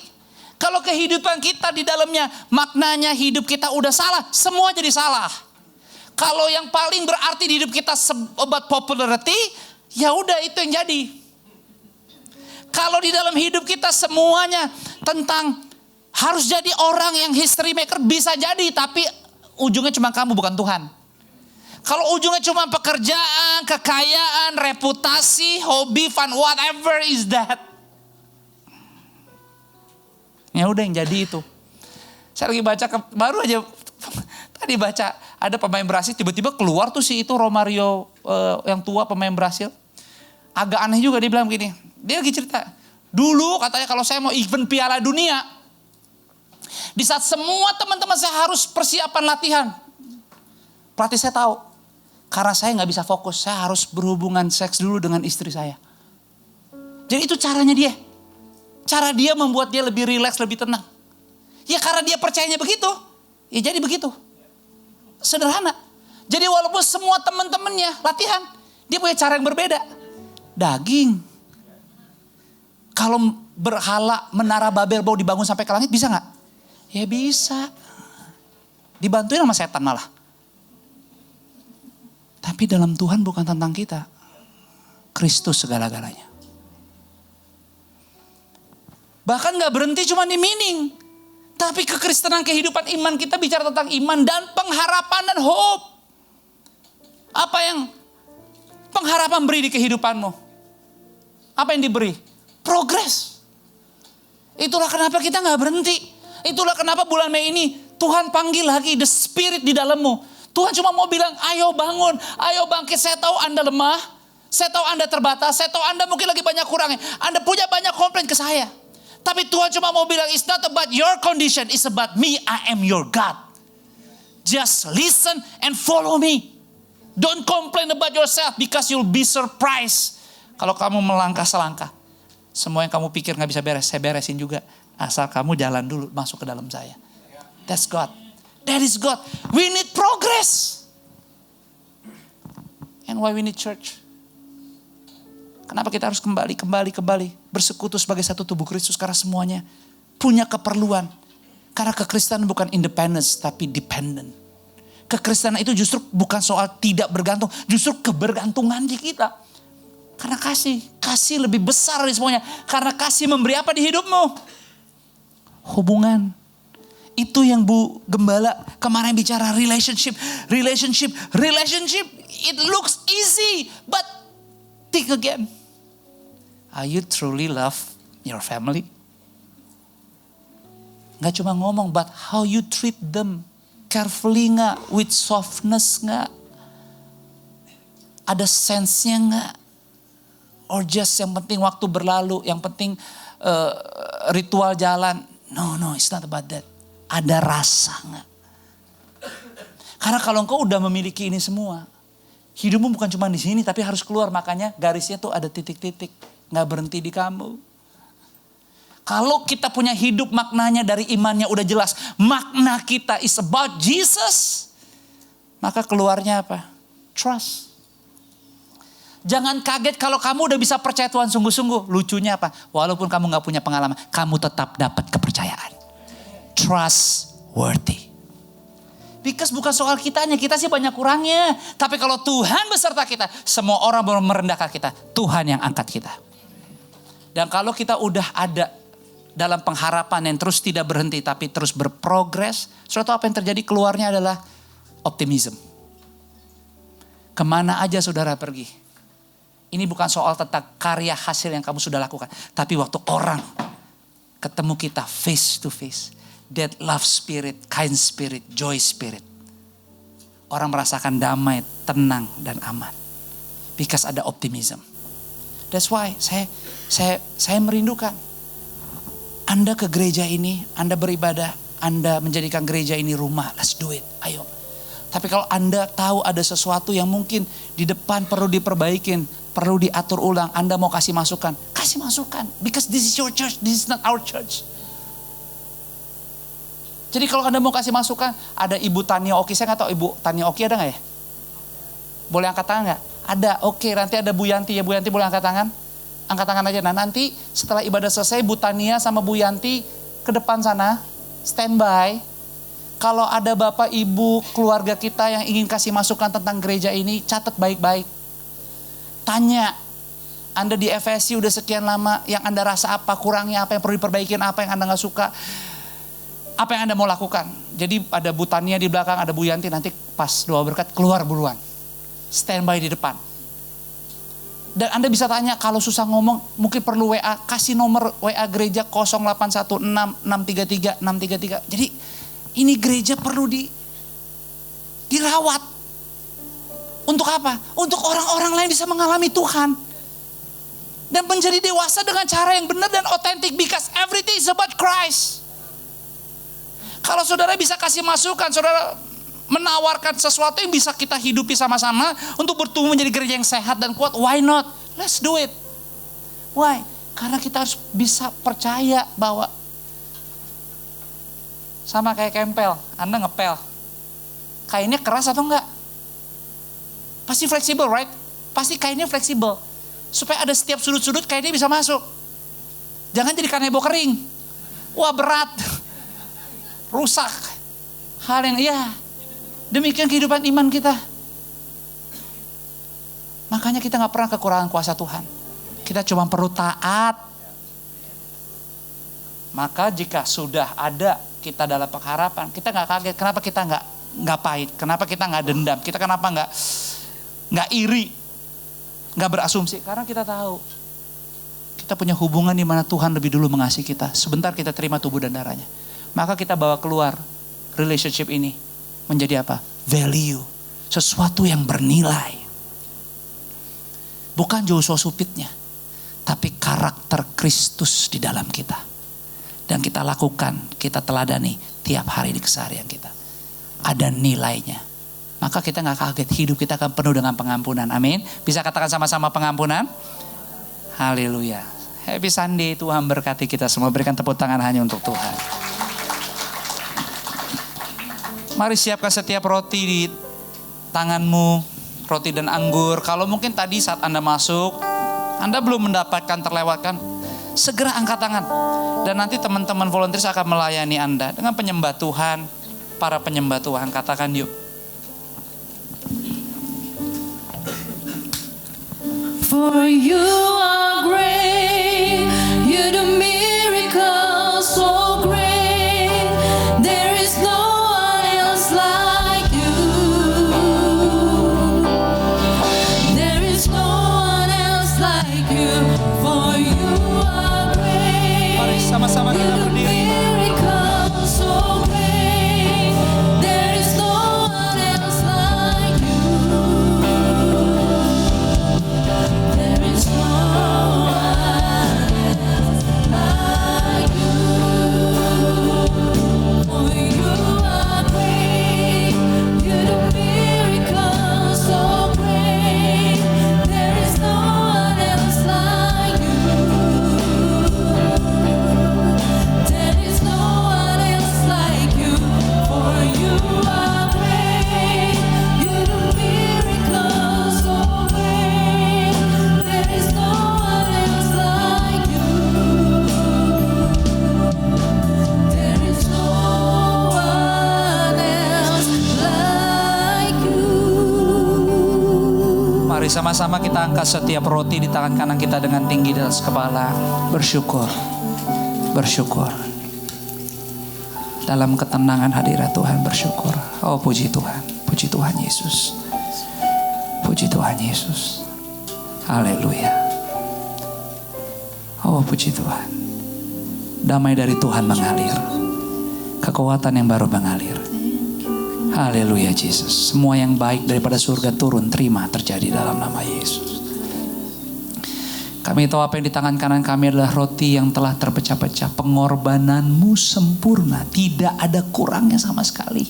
Kalau kehidupan kita di dalamnya, maknanya hidup kita udah salah, semua jadi salah. Kalau yang paling berarti di hidup kita obat popularity, ya udah itu yang jadi. Kalau di dalam hidup kita semuanya tentang harus jadi orang yang history maker, bisa jadi, tapi ujungnya cuma kamu, bukan Tuhan. Kalau ujungnya cuma pekerjaan, kekayaan, reputasi, hobi, fun, whatever is that. Ya udah yang jadi itu. Saya lagi baca baru aja tadi baca ada pemain Brasil tiba-tiba keluar tuh si itu Romario yang tua pemain Brasil. Agak aneh juga dia bilang begini. Dia lagi cerita. Dulu katanya kalau saya mau event Piala Dunia, di saat semua teman-teman saya harus persiapan latihan. Pelatih saya tahu. Karena saya gak bisa fokus, saya harus berhubungan seks dulu dengan istri saya. Jadi itu caranya dia. Cara dia membuat dia lebih rileks, lebih tenang. Ya karena dia percayanya begitu, ya jadi begitu. Sederhana. Jadi walaupun semua teman-temannya latihan, dia punya cara yang berbeda. Daging. Kalau berhala menara Babel mau dibangun sampai ke langit bisa gak? Ya bisa. Dibantuin sama setan malah. Tapi dalam Tuhan bukan tentang kita. Kristus segala-galanya. Bahkan gak berhenti cuma di meaning. Tapi kekristenan kehidupan iman kita bicara tentang iman dan pengharapan dan hope. Apa yang pengharapan beri di kehidupanmu? Apa yang diberi? Progres. Itulah kenapa kita gak berhenti. Itulah kenapa bulan Mei ini Tuhan panggil lagi the spirit di dalammu. Tuhan cuma mau bilang, ayo bangun, ayo bangkit. Saya tahu Anda lemah, saya tahu Anda terbatas, saya tahu Anda mungkin lagi banyak kurangnya. Anda punya banyak komplain ke saya. Tapi Tuhan cuma mau bilang, it's not about your condition, it's about me, I am your God. Just listen and follow me. Don't complain about yourself because you'll be surprised. Kalau kamu melangkah selangkah, semua yang kamu pikir gak bisa beres, saya beresin juga. Asal kamu jalan dulu, masuk ke dalam saya. That's God. That is God. We need progress. And why we need church? Kenapa kita harus kembali bersekutu sebagai satu tubuh Kristus? Karena semuanya punya keperluan. Karena kekristenan bukan independence tapi dependent. Kekristenan itu justru bukan soal tidak bergantung, justru kebergantungan di kita. Karena kasih lebih besar dari semuanya. Karena kasih memberi apa di hidupmu? Hubungan. Itu yang Bu Gembala kemarin bicara relationship. It looks easy, but think again. Are you truly love your family? Gak cuma ngomong, but how you treat them. Carefully gak? With softness gak? Ada sense-nya gak? Or just yang penting waktu berlalu, yang penting ritual jalan. No, it's not about that. Ada rasa gak? Karena kalau engkau udah memiliki ini semua, hidupmu bukan cuma di sini tapi harus keluar. Makanya garisnya tuh ada titik-titik. Gak berhenti di kamu. Kalau kita punya hidup maknanya dari imannya udah jelas. Makna kita is about Jesus. Maka keluarnya apa? Trust. Jangan kaget kalau kamu udah bisa percaya Tuhan sungguh-sungguh. Lucunya apa? Walaupun kamu gak punya pengalaman, kamu tetap dapat kepercayaan. Trustworthy. Because bukan soal kitanya, kita sih banyak kurangnya. Tapi kalau Tuhan beserta kita, semua orang merendahkan kita. Tuhan yang angkat kita. Dan kalau kita udah ada dalam pengharapan yang terus tidak berhenti tapi terus berprogres, suatu apa yang terjadi keluarnya adalah optimism. Kemana aja saudara pergi. Ini bukan soal tentang karya hasil yang kamu sudah lakukan. Tapi waktu orang ketemu kita face to face. That love spirit, kind spirit, joy spirit. Orang merasakan damai, tenang dan aman. Because ada optimism. That's why saya merindukan. Anda ke gereja ini, Anda beribadah, Anda menjadikan gereja ini rumah. Let's do it, ayo. Tapi kalau Anda tahu ada sesuatu yang mungkin di depan perlu diperbaikin, perlu diatur ulang, Anda mau kasih masukan. Kasih masukan. Because this is your church, this is not our church. Jadi kalau Anda mau kasih masukan, ada Ibu Tania Oki. Saya gak tahu Ibu Tania Oki ada gak ya? Boleh angkat tangan gak? Ada, oke. Nanti ada Bu Yanti ya. Bu Yanti boleh angkat tangan? Angkat tangan aja. Nah nanti setelah ibadah selesai, Bu Tania sama Bu Yanti ke depan sana. Standby. Kalau ada Bapak Ibu keluarga kita yang ingin kasih masukan tentang gereja ini, catat baik-baik. Tanya. Anda di FSC udah sekian lama, yang Anda rasa apa, kurangnya apa, yang perlu diperbaikin apa, yang Anda gak suka. Apa yang Anda mau lakukan? Jadi ada Bu Tania di belakang, ada Bu Yanti, nanti pas doa berkat keluar buruan. Standby di depan. Dan Anda bisa tanya, kalau susah ngomong mungkin perlu WA, kasih nomor WA gereja 0816-633-633. Jadi ini gereja perlu dirawat. Untuk apa? Untuk orang-orang lain bisa mengalami Tuhan. Dan menjadi dewasa dengan cara yang benar dan otentik. Because everything is about Christ. Kalau saudara bisa kasih masukan, saudara menawarkan sesuatu yang bisa kita hidupi sama-sama untuk bertumbuh menjadi gereja yang sehat dan kuat, why not? Let's do it. Why? Karena kita harus bisa percaya bahwa sama kayak kempel, Anda ngepel. Kainnya keras atau enggak? Pasti fleksibel, right? Pasti kainnya fleksibel. Supaya ada setiap sudut-sudut kainnya bisa masuk. Jangan jadi kanebo kering. Wah berat. Rusak. Hal yang demikian kehidupan iman kita. Makanya kita gak pernah kekurangan kuasa Tuhan. Kita cuma perlu taat. Maka jika sudah ada kita dalam pengharapan, kita gak kaget. Kenapa kita gak pahit? Kenapa kita gak dendam? Kita kenapa gak iri? Gak berasumsi? Karena kita tahu. Kita punya hubungan di mana Tuhan lebih dulu mengasihi kita. Sebentar kita terima tubuh dan darahnya. Maka kita bawa keluar relationship ini menjadi apa? Value. Sesuatu yang bernilai. Bukan Joshua Supitnya. Tapi karakter Kristus di dalam kita. Dan kita lakukan, kita teladani tiap hari di keseharian kita. Ada nilainya. Maka kita gak kaget, hidup kita akan penuh dengan pengampunan. Amin. Bisa katakan sama-sama pengampunan? Haleluya. Happy Sunday, Tuhan berkati kita semua. Berikan tepuk tangan hanya untuk Tuhan. Mari siapkan setiap roti di tanganmu, roti dan anggur. Kalau mungkin tadi saat Anda masuk, Anda belum mendapatkan terlewatkan, segera angkat tangan. Dan nanti teman-teman volunteers akan melayani Anda dengan penyembah Tuhan, para penyembah Tuhan. Katakan yuk. For you are great, you do miracles so great. There is no one else like you. There is no one else like you. For you are great. Mari sama-sama kita berdiri. Miracles so great. There is no one else like you. There is no one else like you. For you are great, you do miracles so great. There is no one else like you. There is no one else like you. For you are great, you do miracles so great. There is no one else like you. There is no one else like you. Mari sama-sama kita angkat setiap roti di tangan kanan kita dengan tinggi di atas kepala. Bersyukur. Bersyukur. Dalam ketenangan hadirat Tuhan bersyukur. Oh puji Tuhan. Puji Tuhan Yesus. Puji Tuhan Yesus. Haleluya. Oh puji Tuhan. Damai dari Tuhan mengalir. Kekuatan yang baru mengalir. Haleluya Yesus. Semua yang baik daripada surga turun, terima terjadi dalam nama Yesus. Kami tahu apa yang di tangan kanan kami adalah roti yang telah terpecah-pecah. Pengorbananmu sempurna. Tidak ada kurangnya sama sekali.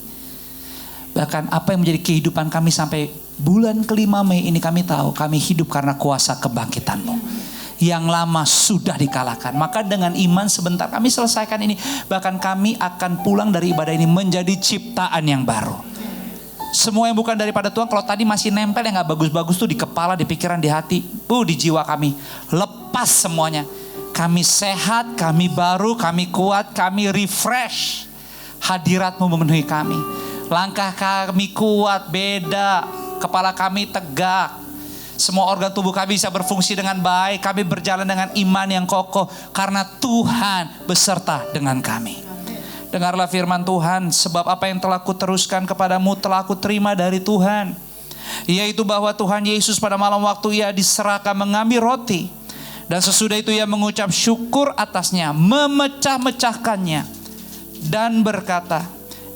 Bahkan apa yang menjadi kehidupan kami sampai bulan ke-5 Mei ini kami tahu. Kami hidup karena kuasa kebangkitanmu. Yang lama sudah dikalahkan. Maka dengan iman sebentar kami selesaikan ini. Bahkan kami akan pulang dari ibadah ini menjadi ciptaan yang baru. Semua yang bukan daripada Tuhan, kalau tadi masih nempel yang gak bagus-bagus tuh di kepala, di pikiran, di hati, di jiwa kami. Lepas semuanya. Kami sehat, kami baru, kami kuat, kami refresh. Hadirat-Mu memenuhi kami. Langkah kami kuat, beda. Kepala kami tegak. Semua organ tubuh kami bisa berfungsi dengan baik. Kami berjalan dengan iman yang kokoh. Karena Tuhan beserta dengan kami. Dengarlah firman Tuhan, sebab apa yang telah kuteruskan kepadamu telah kuterima dari Tuhan. Yaitu bahwa Tuhan Yesus pada malam waktu ia diserahkan mengambil roti. Dan sesudah itu ia mengucap syukur atasnya, memecah-mecahkannya. Dan berkata,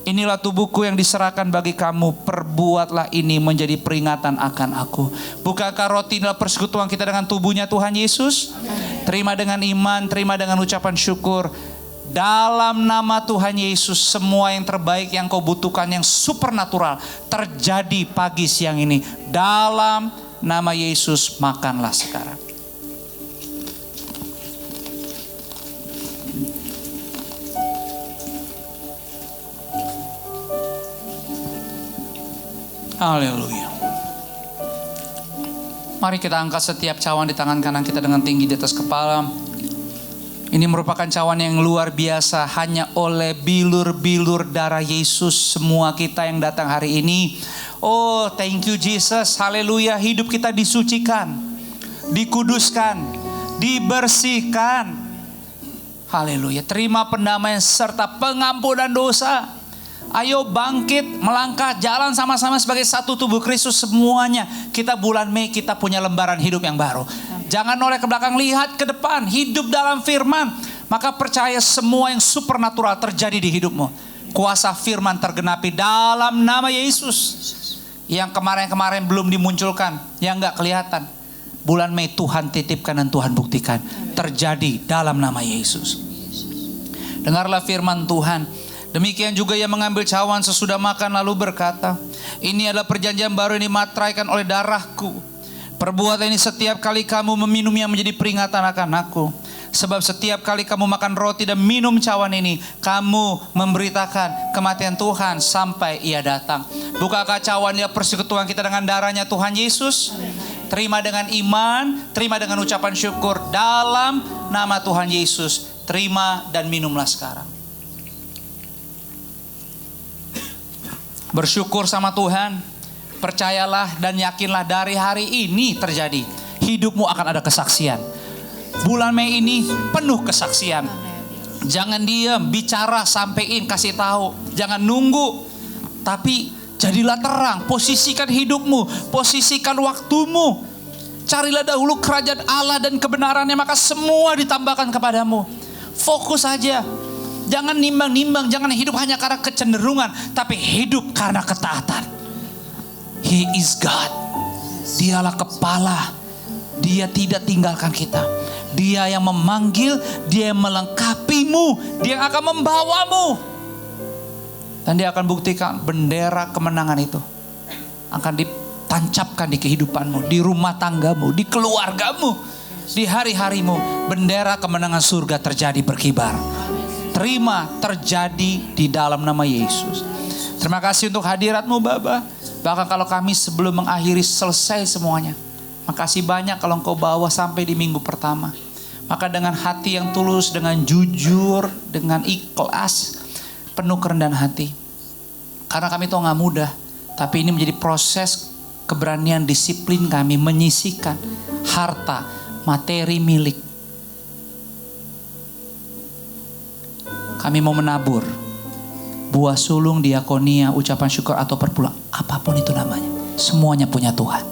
inilah tubuhku yang diserahkan bagi kamu, perbuatlah ini menjadi peringatan akan aku. Bukankah roti adalah persekutuan kita dengan tubuhnya Tuhan Yesus? Terima dengan iman, terima dengan ucapan syukur. Dalam nama Tuhan Yesus, semua yang terbaik yang kau butuhkan, yang supernatural, terjadi pagi siang ini. Dalam nama Yesus, makanlah sekarang. Haleluya. Mari kita angkat setiap cawan di tangan kanan kita dengan tinggi di atas kepala. Ini merupakan cawan yang luar biasa. Hanya oleh bilur-bilur darah Yesus semua kita yang datang hari ini. Oh, thank you Jesus. Haleluya. Hidup kita disucikan, dikuduskan, dibersihkan. Haleluya. Terima pendamaian serta pengampunan dosa. Ayo bangkit, melangkah, jalan sama-sama sebagai satu tubuh Kristus semuanya. Kita bulan Mei kita punya lembaran hidup yang baru. Jangan noleh ke belakang, lihat ke depan, hidup dalam firman. Maka percaya semua yang supernatural terjadi di hidupmu. Kuasa firman tergenapi dalam nama Yesus. Yang kemarin-kemarin belum dimunculkan, yang gak kelihatan. Bulan Mei Tuhan titipkan dan Tuhan buktikan. Terjadi dalam nama Yesus. Dengarlah firman Tuhan. Demikian juga ia mengambil cawan sesudah makan lalu berkata, ini adalah perjanjian baru yang dimateraikan oleh darahku. Perbuatan ini setiap kali kamu meminumnya menjadi peringatan akan aku. Sebab setiap kali kamu makan roti dan minum cawan ini, kamu memberitakan kematian Tuhan sampai ia datang. Bukankah cawan dia persekutuan kita dengan darahnya Tuhan Yesus? Terima dengan iman, terima dengan ucapan syukur dalam nama Tuhan Yesus. Terima dan minumlah sekarang. Bersyukur sama Tuhan. Percayalah dan yakinlah dari hari ini terjadi. Hidupmu akan ada kesaksian. Bulan Mei ini penuh kesaksian. Jangan diam, bicara, sampein, kasih tahu. Jangan nunggu. Tapi jadilah terang. Posisikan hidupmu, posisikan waktumu. Carilah dahulu kerajaan Allah dan kebenarannya, maka semua ditambahkan kepadamu. Fokus saja. Jangan nimbang-nimbang, jangan hidup hanya karena kecenderungan, tapi hidup karena ketaatan. He is God. Dialah kepala. Dia tidak tinggalkan kita. Dia yang memanggil, dia yang melengkapimu, dia yang akan membawamu. Dan dia akan buktikan bendera kemenangan itu akan ditancapkan di kehidupanmu, di rumah tanggamu, di keluargamu, di hari-harimu. Bendera kemenangan surga terjadi berkibar. Terima terjadi di dalam nama Yesus. Terima kasih untuk hadiratmu Bapa. Bahkan kalau kami sebelum mengakhiri selesai semuanya, makasih banyak kalau engkau bawa sampai di minggu pertama. Maka dengan hati yang tulus, dengan jujur, dengan ikhlas, penuh kerendahan hati. Karena kami tahu gak mudah, tapi ini menjadi proses keberanian disiplin kami menyisihkan harta, materi milik. Kami mau menabur buah sulung, diakonia, ucapan syukur atau perpuluhan, apapun itu namanya, semuanya punya Tuhan.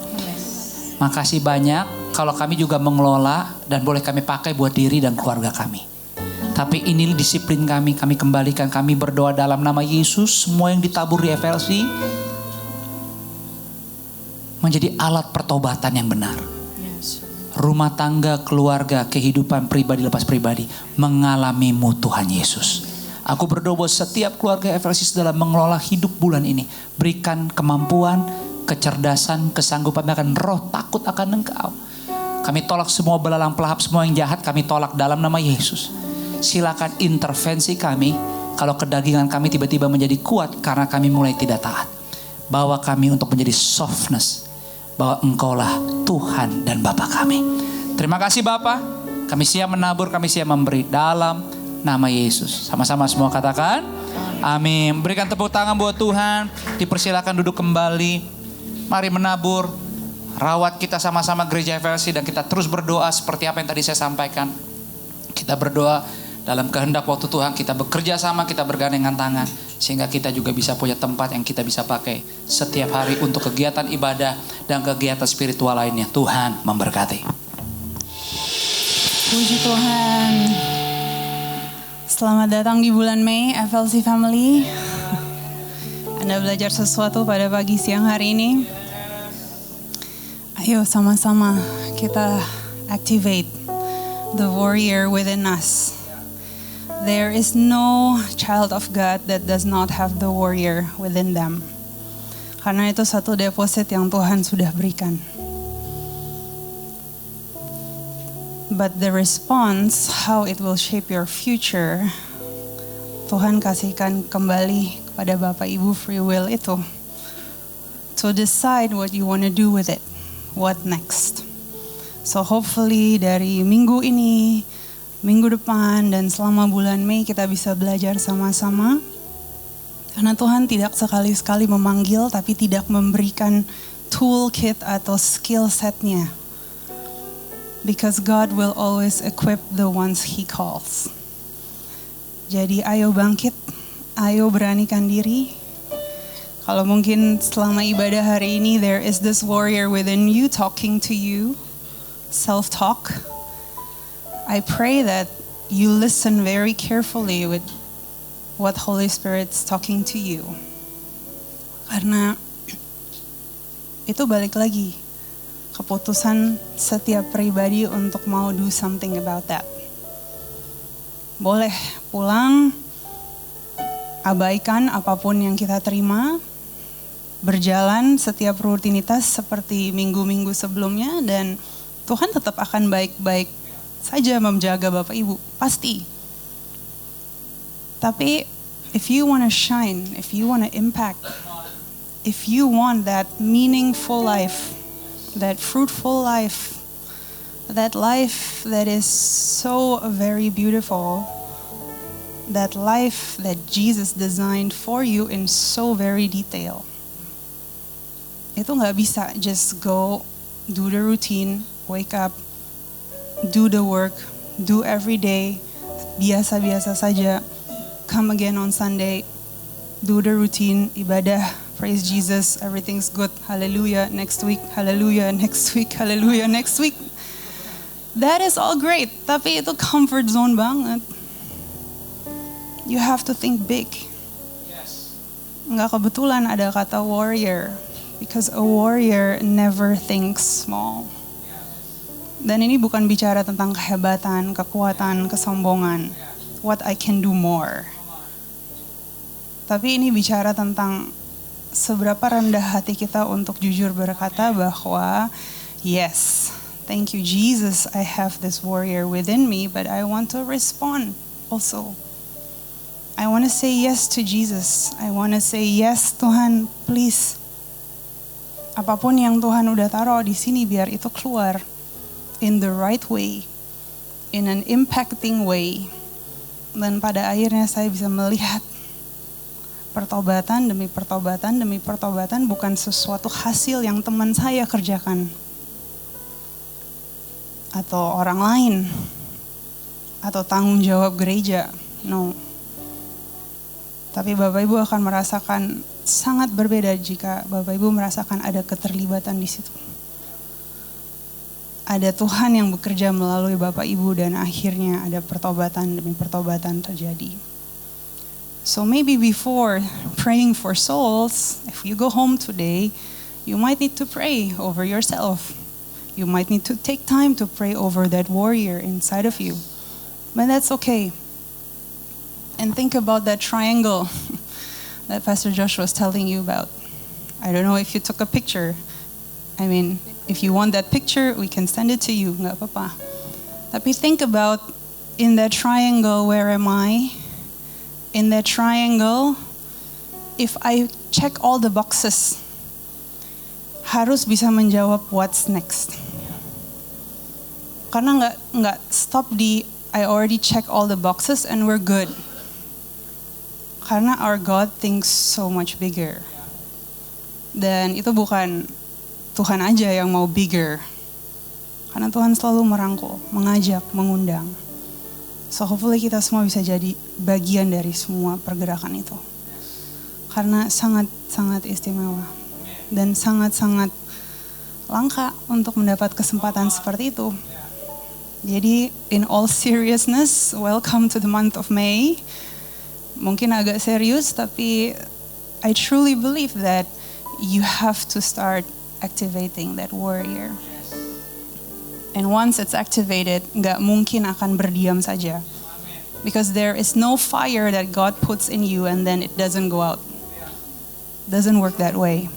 Makasih banyak kalau kami juga mengelola dan boleh kami pakai buat diri dan keluarga kami. Tapi ini disiplin kami kembalikan, kami berdoa dalam nama Yesus. Semua yang ditabur di FLC menjadi alat pertobatan yang benar. Rumah tangga, keluarga, kehidupan pribadi lepas pribadi mengalamimu Tuhan Yesus. Aku berdoa buat setiap keluarga FLC dalam mengelola hidup bulan ini. Berikan kemampuan, kecerdasan, kesanggupan, bahkan roh takut akan Engkau. Kami tolak semua belalang pelahap, semua yang jahat kami tolak dalam nama Yesus. Silakan intervensi kami kalau kedagingan kami tiba-tiba menjadi kuat karena kami mulai tidak taat. Bawa kami untuk menjadi softness, bahwa Engkaulah Tuhan dan Bapa kami. Terima kasih Bapa. Kami siap menabur, kami siap memberi dalam nama Yesus. Sama-sama semua katakan amin. Berikan tepuk tangan buat Tuhan. Dipersilakan duduk kembali. Mari menabur. Rawat kita sama-sama gereja FLC dan kita terus berdoa seperti apa yang tadi saya sampaikan. Kita berdoa dalam kehendak waktu Tuhan, kita bekerja sama, kita bergandengan tangan. Sehingga kita juga bisa punya tempat yang kita bisa pakai setiap hari untuk kegiatan ibadah dan kegiatan spiritual lainnya. Tuhan memberkati. Puji Tuhan. Selamat datang di bulan Mei, FLC Family. Anda belajar sesuatu pada pagi siang hari ini. Ayo sama-sama kita activate the warrior within us. There is no child of God that does not have the warrior within them. Karena itu satu deposit yang Tuhan sudah berikan. But the response, how it will shape your future, Tuhan kasihkan kembali kepada Bapak Ibu free will itu. to decide what you want to do with it. What next? So hopefully dari minggu ini, minggu depan, dan selama bulan Mei kita bisa belajar sama-sama. Karena Tuhan tidak sekali-sekali memanggil tapi tidak memberikan toolkit atau skill setnya. Because God will always equip the ones He calls. Jadi ayo bangkit, ayo beranikan diri. Kalau mungkin selama ibadah hari ini there is this warrior within you talking to you, self-talk. I pray that you listen very carefully with what Holy Spirit's talking to you. Karena itu balik lagi keputusan setiap pribadi untuk mau do something about that. Boleh pulang, abaikan apapun yang kita terima, berjalan setiap rutinitas seperti minggu-minggu sebelumnya, dan Tuhan tetap akan baik-baik saja menjaga Bapak Ibu, pasti. Tapi if you want to shine, if you want to impact, if you want that meaningful life, that fruitful life, that life that is so very beautiful, that life that Jesus designed for you in so very detail. Itu nggak bisa just go do the routine, wake up, do the work, do every day, biasa-biasa saja, come again on Sunday, do the routine, ibadah, praise Jesus, everything's good, hallelujah, next week, hallelujah, next week, hallelujah, next week. That is all great, tapi itu comfort zone banget. You have to think big. Nggak kebetulan ada kata warrior, because a warrior never thinks small. Dan ini bukan bicara tentang kehebatan, kekuatan, kesombongan, what I can do more. Tapi ini bicara tentang seberapa rendah hati kita untuk jujur berkata bahwa yes, thank you Jesus, I have this warrior within me, but I want to respond also. I want to say yes to Jesus. I want to say yes, Tuhan, please. Apapun yang Tuhan udah taruh di sini biar itu keluar in the right way, in an impacting way. Dan pada akhirnya saya bisa melihat pertobatan demi pertobatan demi pertobatan bukan sesuatu hasil yang teman saya kerjakan atau orang lain atau tanggung jawab gereja. No. Tapi Bapak Ibu akan merasakan sangat berbeda jika Bapak Ibu merasakan ada keterlibatan di situ. Ada Tuhan yang bekerja melalui Bapak Ibu dan akhirnya ada pertobatan demi pertobatan terjadi. So maybe before praying for souls, if you go home today, you might need to pray over yourself. You might need to take time to pray over that warrior inside of you. But that's okay. And think about that triangle that Pastor Josh was telling you about. I don't know if you took a picture. I mean, if you want that picture, we can send it to you. Nggak apa-apa. Tapi think about in that triangle, where am I? In that triangle, if I check all the boxes, harus bisa menjawab what's next. Karena nggak stop di I already check all the boxes and we're good. Karena our God thinks so much bigger. Dan itu bukan Tuhan aja yang mau bigger. Karena Tuhan selalu merangkul, mengajak, mengundang. So hopefully kita semua bisa jadi bagian dari semua pergerakan itu. Karena sangat-sangat istimewa. Dan sangat-sangat langka untuk mendapat kesempatan seperti itu. Jadi in all seriousness, welcome to the month of May. Mungkin agak serius, tapi I truly believe that you have to start activating that warrior. And once it's activated, nggak mungkin akan berdiam saja. Because there is no fire that God puts in you and then it doesn't go out. Doesn't work that way.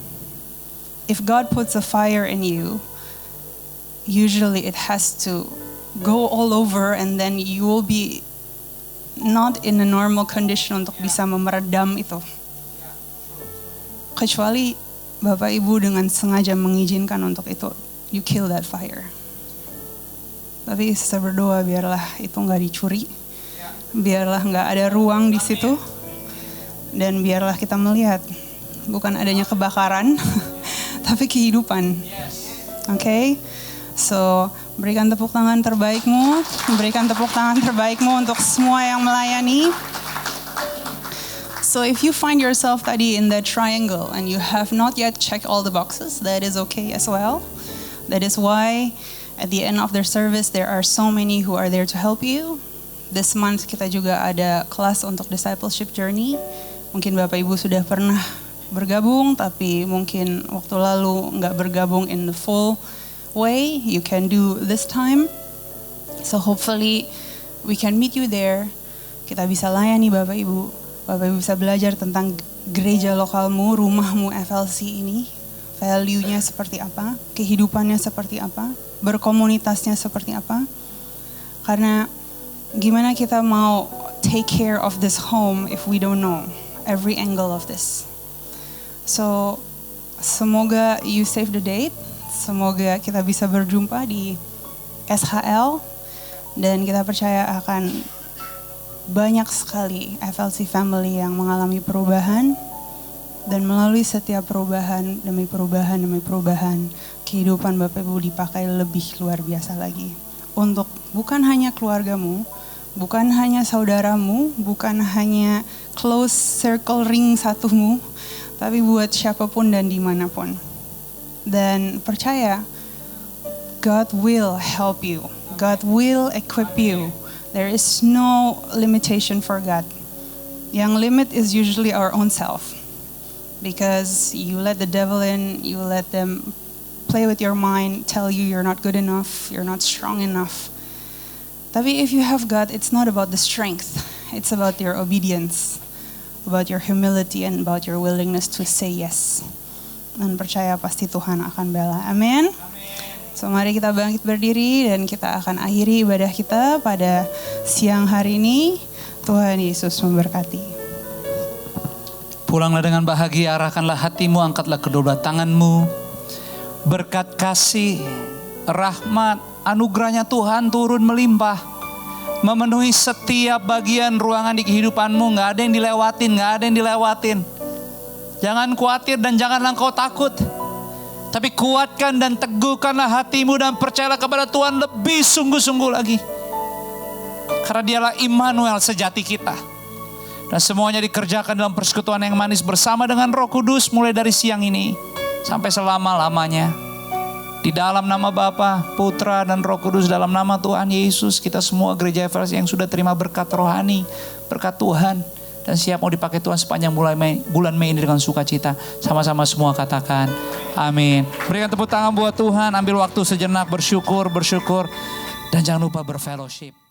If God puts a fire in you, usually it has to go all over and then you will be not in a normal condition untuk bisa meredam itu. Kecuali Bapak Ibu dengan sengaja mengizinkan untuk itu, you kill that fire. Tapi saya berdoa biarlah itu nggak dicuri, biarlah nggak ada ruang di situ, dan biarlah kita melihat bukan adanya kebakaran, tapi kehidupan. Oke, so berikan tepuk tangan terbaikmu, berikan tepuk tangan terbaikmu untuk semua yang melayani. So if you find yourself tadi in that triangle and you have not yet checked all the boxes, that is okay as well. That is why at the end of their service there are so many who are there to help you. This month kita juga ada kelas untuk discipleship journey. Mungkin Bapak Ibu sudah pernah bergabung, tapi mungkin waktu lalu nggak bergabung in the full way. You can do this time. So hopefully we can meet you there. Kita bisa layani Bapak Ibu. Bapak Ibu bisa belajar tentang gereja lokalmu, rumahmu FLC ini. Value-nya seperti apa, kehidupannya seperti apa, berkomunitasnya seperti apa. Karena gimana kita mau take care of this home if we don't know every angle of this. So, semoga you save the date. Semoga kita bisa berjumpa di SHL. Dan kita percaya akan banyak sekali FLC family yang mengalami perubahan. Dan melalui setiap perubahan demi perubahan demi perubahan, kehidupan Bapak Ibu dipakai lebih luar biasa lagi. Untuk bukan hanya keluargamu, bukan hanya saudaramu, bukan hanya close circle ring satumu, tapi buat siapapun dan dimanapun. Dan percaya, God will help you. God will equip you. There is no limitation for God. Yang limit is usually our own self. Because you let the devil in, you let them play with your mind, tell you you're not good enough, you're not strong enough. Tapi if you have God, it's not about the strength. It's about your obedience, about your humility, and about your willingness to say yes. Dan percaya pasti Tuhan akan bela. Amin. So mari kita bangkit berdiri dan kita akan akhiri ibadah kita pada siang hari ini. Tuhan Yesus memberkati. Pulanglah dengan bahagia, arahkanlah hatimu, angkatlah kedua belah tanganmu. Berkat kasih, rahmat, anugerahnya Tuhan turun melimpah. Memenuhi setiap bagian ruangan di kehidupanmu. Gak ada yang dilewatin, gak ada yang dilewatin. Jangan khawatir dan janganlah engkau takut. Tapi kuatkan dan teguhkanlah hatimu dan percayalah kepada Tuhan lebih sungguh-sungguh lagi. Karena dialah Immanuel sejati kita. Dan semuanya dikerjakan dalam persekutuan yang manis bersama dengan Roh Kudus mulai dari siang ini sampai selama-lamanya. Di dalam nama Bapa, Putra dan Roh Kudus, dalam nama Tuhan Yesus, kita semua gereja FLC yang sudah terima berkat rohani, berkat Tuhan, dan siap mau dipakai Tuhan sepanjang bulan Mei ini dengan sukacita. Sama-sama semua katakan amin. Berikan tepuk tangan buat Tuhan, ambil waktu sejenak bersyukur. Dan jangan lupa berfellowship.